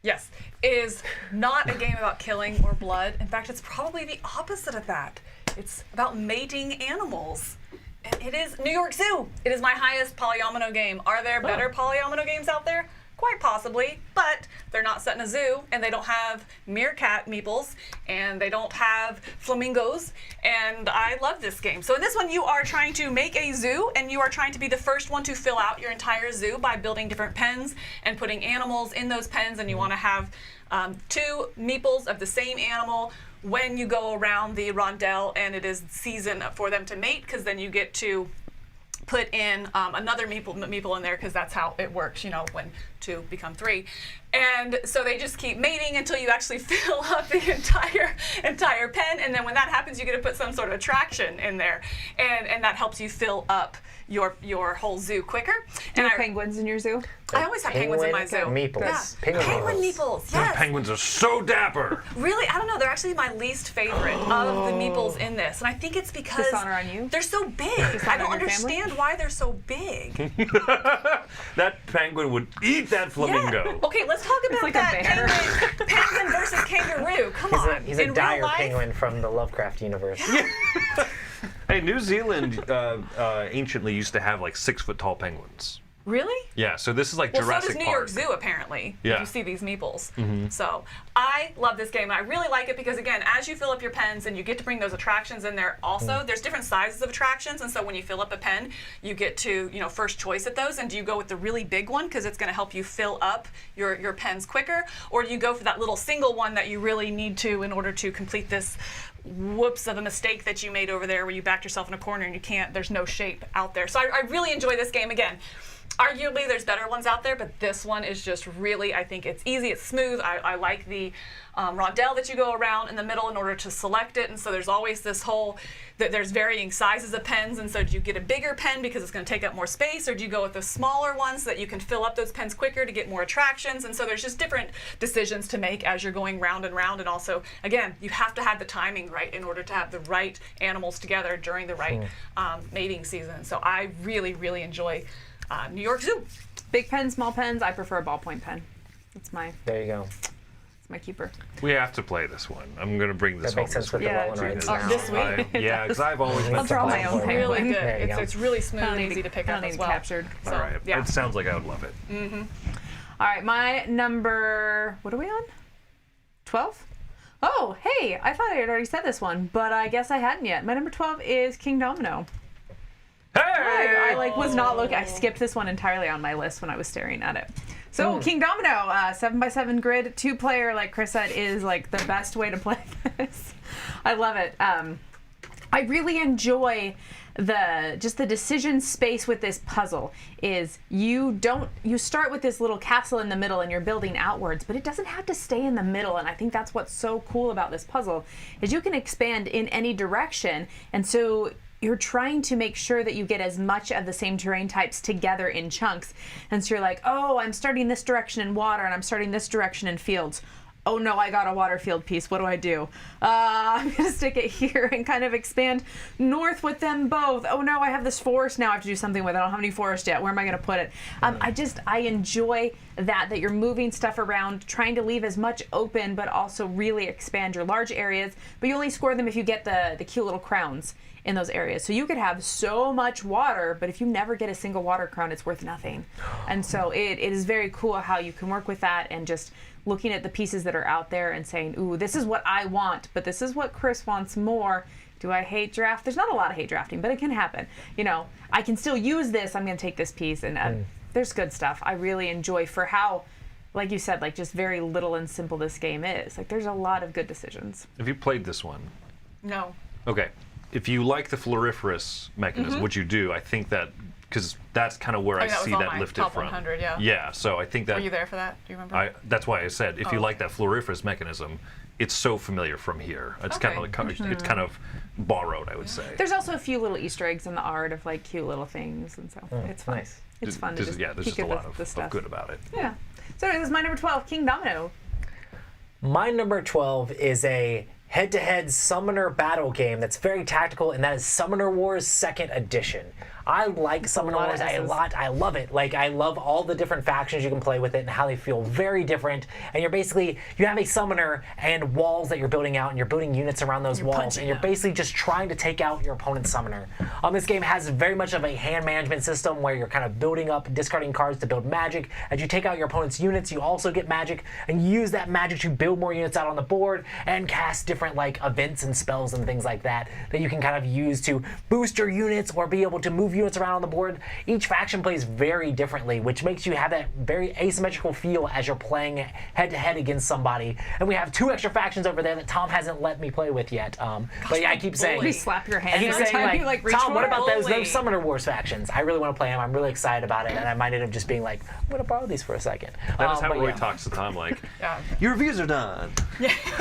yes, is not a game about killing or blood. In fact, it's probably the opposite of that. It's about mating animals. And it is New York Zoo. It is my highest polyomino game. Are there better polyomino games out there? Quite possibly, but they're not set in a zoo, and they don't have meerkat meeples, and they don't have flamingos, and I love this game. So in this one, you are trying to make a zoo, and you are trying to be the first one to fill out your entire zoo by building different pens and putting animals in those pens, and you want to have 2 meeples of the same animal when you go around the rondelle, and it is season for them to mate, because then you get to put in another meeple in there, because that's how it works, when 2 become 3. And so they just keep mating until you actually fill up the entire pen, and then when that happens, you get to put some sort of attraction in there, and that helps you fill up your whole zoo quicker. Do you And have penguins in your zoo? I always have penguins in my zoo. Meeples. Yeah. Penguin Penguin meeples. meeples, Those yes. penguins are so dapper! Really, I don't know. They're actually my least favorite of the meeples in this, and I think it's because Dishonor on you? they're so big. Dishonor I don't on your family? understand why they're so big. That penguin would eat that flamingo. Yeah. Okay, let's talk about like a that bear. penguin versus kangaroo. Come on. He's a in dire real life, penguin from the Lovecraft universe. Hey, New Zealand anciently used to have like 6-foot tall penguins. Really? Yeah, so this is like Well, Jurassic so does New Park. York Zoo, apparently. Yeah. You see these meeples. So I love this game. And I really like it because, again, as you fill up your pens and you get to bring those attractions in there also, there's different sizes of attractions. And so when you fill up a pen, you get to, first choice at those. And do you go with the really big one because it's going to help you fill up your pens quicker? Or do you go for that little single one that you really need to in order to complete this whoops of a mistake that you made over there where you backed yourself in a corner and you can't, there's no shape out there. So I really enjoy this game. Again, arguably there's better ones out there, but this one is just really, I think it's easy, it's smooth. I like the rondelle that you go around in the middle in order to select it, and so there's always this whole, there's varying sizes of pens, and so do you get a bigger pen because it's going to take up more space, or do you go with the smaller ones so that you can fill up those pens quicker to get more attractions? And so there's just different decisions to make as you're going round and round, and also, again, you have to have the timing right in order to have the right animals together during the right mating season. So I really, really enjoy New York Zoo. Big pen, small pens. I prefer a ballpoint pen. It's my There you go. my keeper. We have to play this one. I'm gonna bring this That makes home sense this with the week. Yeah, rolling rights Oh, now. this week? Yeah, because I've always been. I'll draw my own It's penguin. Really good. There you go. It's really smooth I don't and need easy to pick I up don't as need well. captured. So, All right. yeah. It sounds like I would love it. All right, my number. What are we on? 12. Oh, hey! I thought I had already said this one, but I guess I hadn't yet. My number 12 is King Domino. Hey! I like was not looking. I skipped this one entirely on my list when I was staring at it. So King Domino, 7x7 grid, 2-player, like Chris said, is like the best way to play this. I love it. I really enjoy the decision space with this puzzle. Is you start with this little castle in the middle and you're building outwards, but it doesn't have to stay in the middle. And I think that's what's so cool about this puzzle is you can expand in any direction, and so you're trying to make sure that you get as much of the same terrain types together in chunks. And so you're like, oh, I'm starting this direction in water and I'm starting this direction in fields. Oh no, I got a water field piece. What do? I'm gonna stick it here and kind of expand north with them both. Oh no, I have this forest now I have to do something with. I don't have any forest yet. Where am I gonna put it? I enjoy that you're moving stuff around, trying to leave as much open, but also really expand your large areas. But you only score them if you get the cute little crowns in those areas. So you could have so much water, but if you never get a single water crown, it's worth nothing. And so it is very cool how you can work with that and just looking at the pieces that are out there and saying, ooh, this is what I want, but this is what Chris wants more. Do I hate draft? There's not a lot of hate drafting, but it can happen. You know, I can still use this. I'm going to take this piece. And there's good stuff. I really enjoy for how, like you said, like just very little and simple this game is. Like there's a lot of good decisions. Have you played this one? No. Okay. If you like the floriferous mechanism, which you do, I think that, because that's kind of where I that was see on that my lifted top from. 100, yeah. Yeah, so I think that. Were you there for that? Do you remember? That's why I said, if you Oh, like that floriferous mechanism, it's so familiar from here. It's kind of Okay. like, it's kind of borrowed, I would say. There's also a few little Easter eggs in the art of like cute little things, and so it's fun. nice. It's fun to just there's peek just a at lot the of stuff. good about it. Yeah. So this is my number 12, King Domino. My number 12 is a head-to-head summoner battle game that's very tactical, and that is Summoner Wars 2nd Edition. I like Summoner lot of Wars a S's. lot. I love it. Like, I love all the different factions you can play with it and how they feel very different. And you have a summoner and walls that you're building out, and you're building units around those walls, and you're basically just trying to take out your opponent's summoner. This game has very much of a hand management system where you're kind of building up, discarding cards to build magic. As you take out your opponent's units, you also get magic, and you use that magic to build more units out on the board and cast different like events and spells and things like that you can kind of use to boost your units or be able to move units around on the board. Each faction plays very differently, which makes you have that very asymmetrical feel as you're playing head-to-head against somebody. And we have 2 extra factions over there that Tom hasn't let me play with yet. But yeah, I keep saying, You slap your I hand keep every saying time you like reach Tom, for what it. about those Bully. Summoner Wars factions? I really want to play them. I'm really excited about it, and I might end up just being like, I'm gonna borrow these for a second. That is how but Roy yeah. talks to Tom, like, Yeah. your reviews are done.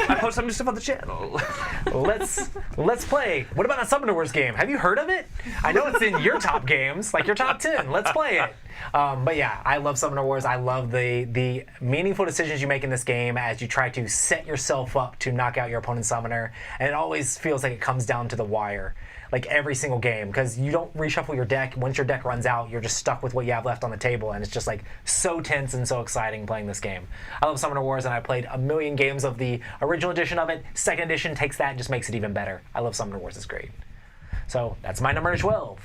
I post some new stuff on the channel. Let's play. What about a Summoner Wars game? Have you heard of it? I know it's in your top games, like your top 10. Let's play it. But yeah, I love Summoner Wars. I love the meaningful decisions you make in this game as you try to set yourself up to knock out your opponent's summoner. And it always feels like it comes down to the wire, like every single game, because you don't reshuffle your deck. Once your deck runs out, you're just stuck with what you have left on the table, and it's just like so tense and so exciting playing this game. I love Summoner Wars, and I played a million games of the original edition of it. 2nd edition takes that and just makes it even better. I love Summoner Wars. It's great. So that's my number 12.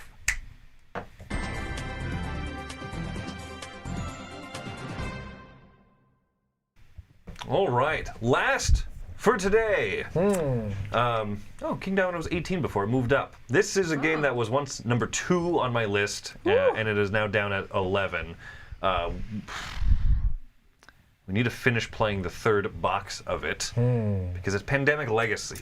All right, last for today. King Domino was 18 before it moved up. This is a game that was once number 2 on my list, and it is now down at 11. We need to finish playing the 3rd box of it because it's Pandemic Legacy.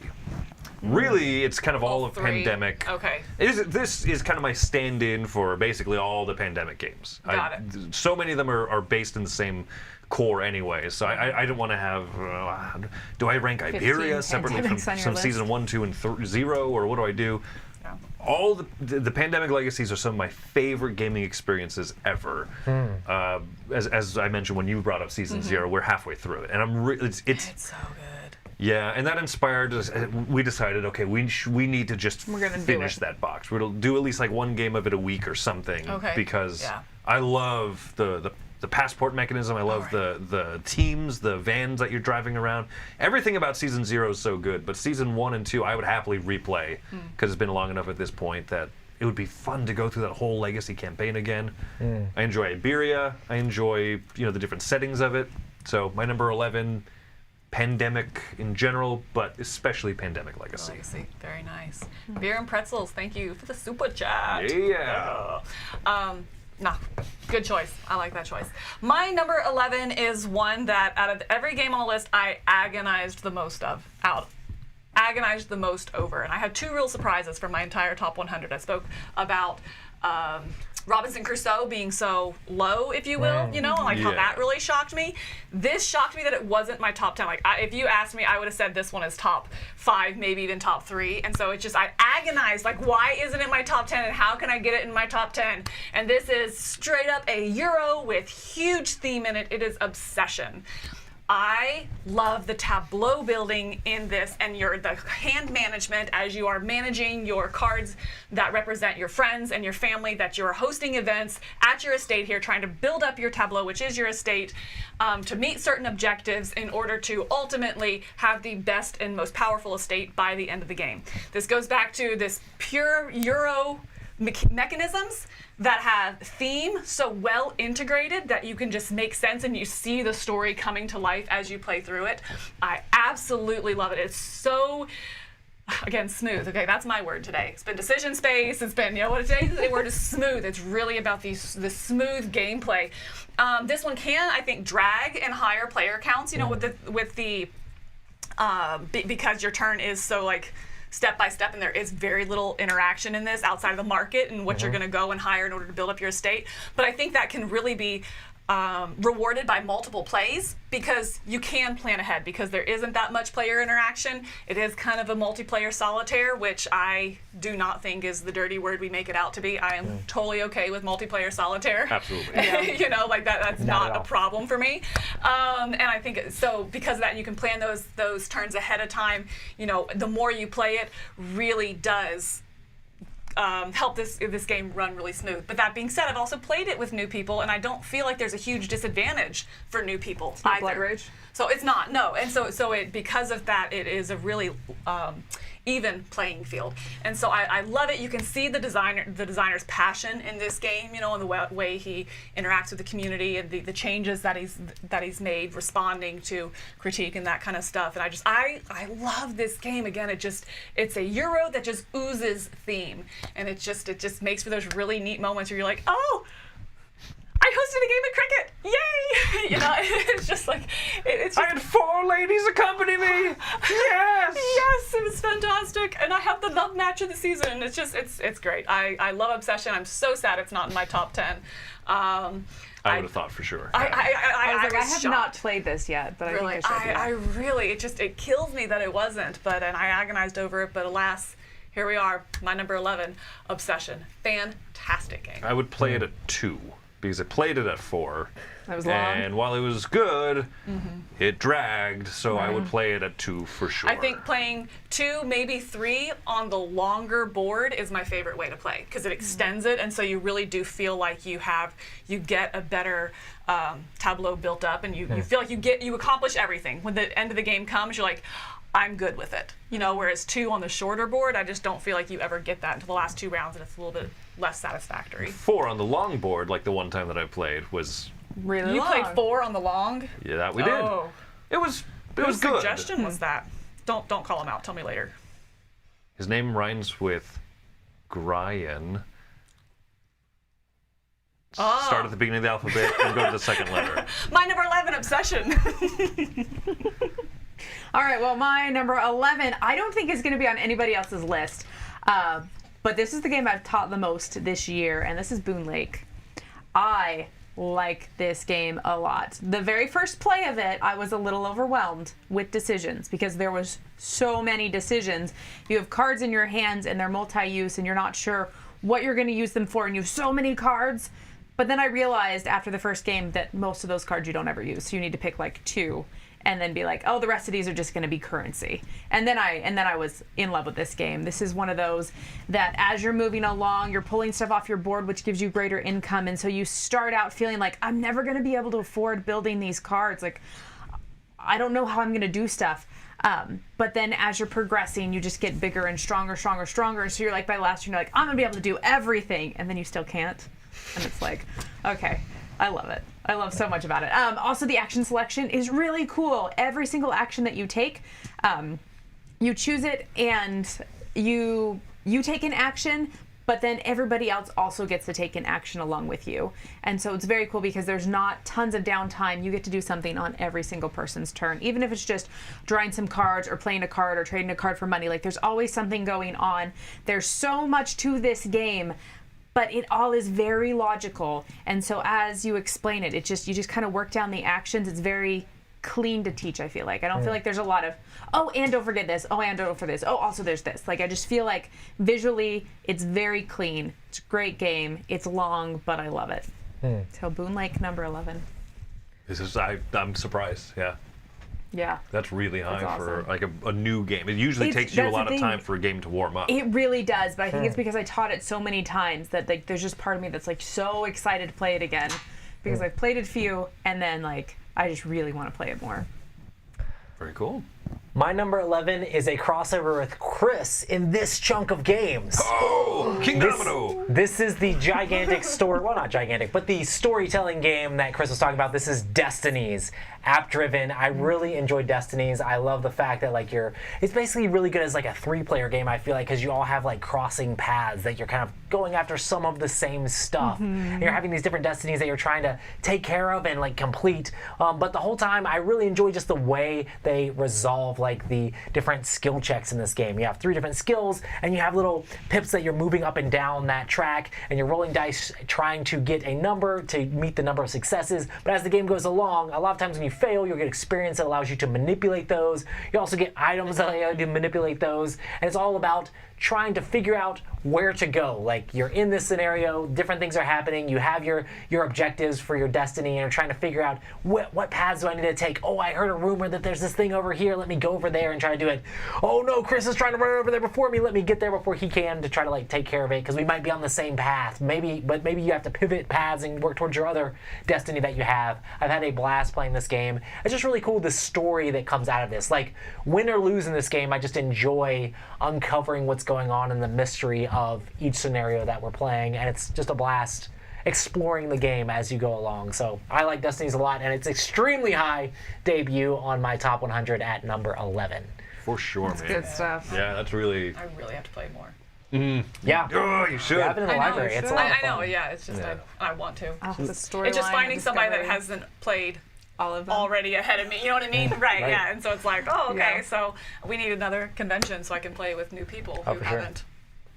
Really, it's kind of all of 3. Pandemic. Okay. This is kind of my stand-in for basically all the Pandemic games. Got it. So many of them are based in the same core anyway, so I don't want to have. Do I rank Iberia 15 separately pandemics on your from list. season 1, 2, and 0, or what do I do? Yeah. All the Pandemic Legacies are some of my favorite gaming experiences ever. As I mentioned when you brought up season 0, we're halfway through it, and it's It's so good. yeah, and that inspired us. We decided, okay, we need to just We're gonna do finish it. that box. We'll do at least like one game of it a week or something. Okay, Because yeah. I love the the passport mechanism. I love the teams, the vans that you're driving around. Everything about Season 0 is so good, but Season 1 and 2 I would happily replay because it's been long enough at this point that it would be fun to go through that whole legacy campaign again. I enjoy Iberia. I enjoy the different settings of it. So my number 11, Pandemic in general, but especially Pandemic Legacy. Legacy. Very nice. Beer and pretzels, thank you for the super chat. Yeah. Nah, good choice. I like that choice. My number 11 is one that out of every game on the list I agonized the most over. And I had 2 real surprises for my entire top 100. I spoke about Robinson Crusoe being so low, if you will, how that really shocked me. This shocked me that it wasn't my top 10. If you asked me, I would have said this one is top 5, maybe even top 3. And so I agonized, why isn't it my top 10 and how can I get it in my top 10? And this is straight up a Euro with huge theme in it. It is Obsession. I love the tableau building in this and the hand management as you are managing your cards that represent your friends and your family, that you're hosting events at your estate here, trying to build up your tableau, which is your estate, to meet certain objectives in order to ultimately have the best and most powerful estate by the end of the game. This goes back to this pure Euro mechanisms that have theme so well integrated that you can just make sense and you see the story coming to life as you play through it. I absolutely love it. It's so, again, smooth. Okay, that's my word today. It's been decision space. It's been, today's word is smooth. It's really about the smooth gameplay. This one can, I think, drag and higher player counts, because your turn is so step by step, and there is very little interaction in this outside of the market and what you're going to go and hire in order to build up your estate. But I think that can really be rewarded by multiple plays because you can plan ahead because there isn't that much player interaction. It is kind of a multiplayer solitaire, which I do not think is the dirty word we make it out to be. I am totally okay with multiplaer solitaire. Absolutely. That's not a problem for me. And I think so because of that you can plan those turns ahead of time. The more you play it really does help this game run really smooth. But that being said, I've also played it with new people, and I don't feel like there's a huge disadvantage for new people either. Blood Rage? So it's not, no. And so because of that, it is a really even playing field. And so I love it. You can see the designer's passion in this game, and the way he interacts with the community and the changes that he's made responding to critique and that kind of stuff. And I love this game. Again, it's a Euro that just oozes theme. And it just makes for those really neat moments where you're like, oh, I hosted a game of cricket! Yay! It's just it's just, I had 4 ladies accompany me! Yes! Yes, it was fantastic. And I have the love match of the season. It's great. I love Obsession. I'm so sad it's not in my top 10. I would have thought for sure. I have shocked. not played this yet, but really, I think I should. it kills me that it wasn't, and I agonized over it, but alas, here we are, my number 11, Obsession. Fantastic game. I would play it at 2. Because I played it at 4. That was long. And while it was good, it dragged, so I would play it at 2 for sure. I think playing 2, maybe 3 on the longer board is my favorite way to play because it extends it, and so you really do feel like you get a better tableau built up, and you feel like you accomplish everything. When the end of the game comes, you're like, I'm good with it. Whereas 2 on the shorter board, I just don't feel like you ever get that until the last 2 rounds, and it's a little bit less satisfactory. 4 on the long board, like the one time that I played, was really You long. played 4 on the long? yeah, that we did. Oh. It was Whose good. suggestion was that? Don't call him out. Tell me later. His name rhymes with Brian. Oh. Start at the beginning of the alphabet and go to the second letter. My number 11, Obsession. All right, well, my number 11, I don't think is going to be on anybody else's list. But this is the game I've taught the most this year, and this is Boon Lake. I like this game a lot. The very first play of it, I was a little overwhelmed with decisions because there was so many decisions. You have cards in your hands, and they're multi-use, and you're not sure what you're going to use them for, and you have so many cards. But then I realized after the first game that most of those cards you don't ever use, so you need to pick 2. and then be like, oh, the rest of these are just going to be currency. And then I was in love with this game. This is one of those that as you're moving along, you're pulling stuff off your board, which gives you greater income. And so you start out feeling like, I'm never going to be able to afford building these cards. Like, I don't know how I'm going to do stuff. But then as you're progressing, you just get bigger and stronger. And so you're like, by last year, you're like, I'm going to be able to do everything. And then you still can't. And it's like, okay, I love it. I love so much about it. Also, the action selection is really cool. Every single action that you take, you choose it and you take an action, but then everybody else also gets to take an action along with you. And so it's very cool because there's not tons of downtime. You get to do something on every single person's turn, even if it's just drawing some cards or playing a card or trading a card for money. Like, there's always something going on. There's so much to this game, but it all is very logical. And so as you explain it, you just kind of work down the actions. It's very clean to teach, I feel like. I don't feel like there's a lot of, oh, and don't forget this. Oh, and don't forget this. Oh, also there's this. Like, I just feel like visually it's very clean. It's a great game. It's long, but I love it. So Boon Lake, number 11. I'm surprised. Yeah. Yeah. That's really high That's for awesome. like a new game. It usually takes you a that's the lot of thing. time for a game to warm up. It really does, but I think it's because I taught it so many times that, like, there's just part of me that's like so excited to play it again because I've played it a few and then, like, I just really want to play it more. Very cool. My number 11 is a crossover with Chris in this chunk of games. Oh, King Domino! This is the gigantic story, well, not gigantic, but the storytelling game that Chris was talking about. This is Destinies, app-driven. I really enjoy Destinies. I love the fact that, like, it's basically really good as like a 3-player game, I feel like, because you all have like crossing paths that you're kind of going after some of the same stuff. And you're having these different destinies that you're trying to take care of and like complete. But the whole time, I really enjoy just the way they resolve like the different skill checks in this game. You have 3 different skills, and you have little pips that you're moving up and down that track, and you're rolling dice trying to get a number to meet the number of successes. But as the game goes along, a lot of times when you fail, you'll get experience that allows you to manipulate those. You also get items that allow you to manipulate those, and it's all about trying to figure out where to go. Like, you're in this scenario, different things are happening, you have your objectives for your destiny, and you're trying to figure out what paths do I need to take. Oh, I heard a rumor that there's this thing over here, let me go over there and try to do it. Oh no, Chris is trying to run over there before me, let me get there before he can to try to like take care of it, because we might be on the same path. But maybe you have to pivot paths and work towards your other destiny that you have. I've had a blast playing this game. It's just really cool, the story that comes out of this. Like, win or lose in this game, I just enjoy uncovering what's going on in the mystery of each scenario that we're playing, and it's just a blast exploring the game as you go along. So I like Destinies a lot, and it's extremely high debut on my top 100 at number 11. For sure, man. Good stuff. Yeah, that's really. I really have to play more. Yeah. Oh, you should. You have it in the library. It's a lot of I fun. know, yeah. It's just I want to. Oh, the storyline. It's just finding and somebody that discovery. hasn't played all of them. already ahead of me. You know what I mean? Right. Right. Yeah. And so it's like, oh, okay. Yeah. So we need another convention so I can play with new people who for sure. haven't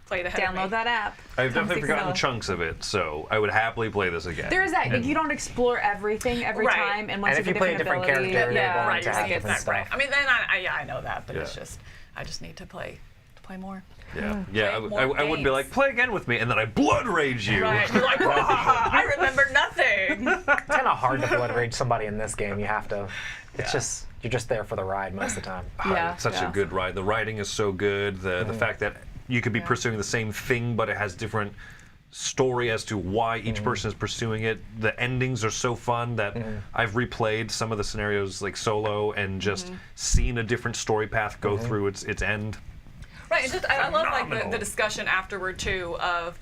played ahead of me. Download that app. I've definitely forgotten Vanilla. chunks of it, so I would happily play this again. There is that. Like, you don't explore everything every Right. time, and once And if you you get play a different ability, character, yeah, you're going Right. to You're have gonna get different that stuff. right. I mean, then I know that, but it's Yeah. just I just need to play more. Yeah, yeah. Play more I would be games. like, play again with me, and then I blood rage you. Right. You're like, I remember nothing. It's kind of hard to blood rage somebody in this game. You have to. It's just you're just there for the ride most of the time. Yeah, It's such yeah. a good ride. The writing is so good. The fact that you could be pursuing the same thing, but it has different story as to why each person is pursuing it. The endings are so fun that I've replayed some of the scenarios like solo and just seen a different story path go through its end. Right, and just I love like Phenomenal. the discussion afterward too of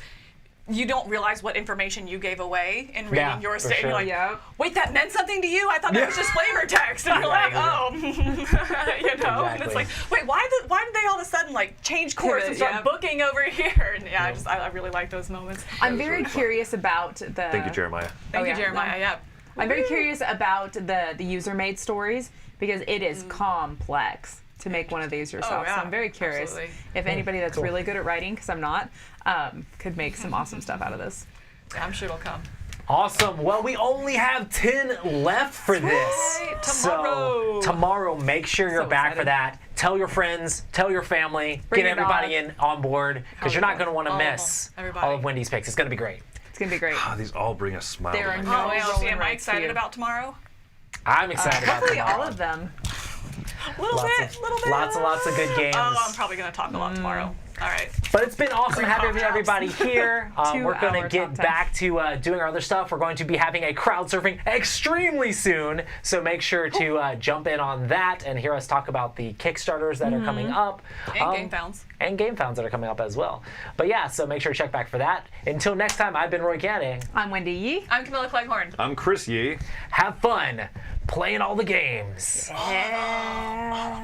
you don't realize what information you gave away in reading Yeah, your for state. sure. You're like, Yep. wait, that meant something to you? I thought that was just flavor text. And you're like, oh, you know. And it's like, wait, why did they all of a sudden like change course and Pivot, start yep. booking over here? And yeah, I really like those moments. I'm very curious about the. Thank you, Jeremiah. Thank you, yeah. Jeremiah. Yeah. I'm very curious about the user-made stories because it is complex to make one of these yourself. yeah, So I'm very curious absolutely. if anybody that's really good at writing, because I'm not, could make some awesome stuff out of this. I'm sure it'll come. Awesome. Well, we only have 10 left for this. Tomorrow. So tomorrow, make sure you're So back for excited. that. Tell your friends, tell your family, Bring get your everybody dog. in on board because you're not going to want to All of miss them. Everybody. all of Wendy's picks. It's going to be great. It's gonna be great. Oh, these all bring a smile. There to are my no face. Oh, well, rolling am I rights to excited you. about tomorrow? I'm excited about Hopefully tomorrow. all of them. Little bit. Lots and lots of good games. Oh, I'm probably gonna talk a lot tomorrow. All right. But it's been awesome having everybody here. We're going to 2-hour get top 10. back to doing our other stuff. We're going to be having a crowd surfing extremely soon. So make sure to jump in on that and hear us talk about the Kickstarters that are coming up. And game founds. And game founds that are coming up as well. But yeah, so make sure to check back for that. Until next time, I've been Roy Cannaday. I'm Wendy Yi. I'm Camilla Cleghorn. I'm Chris Yi. Have fun playing all the games. Yeah.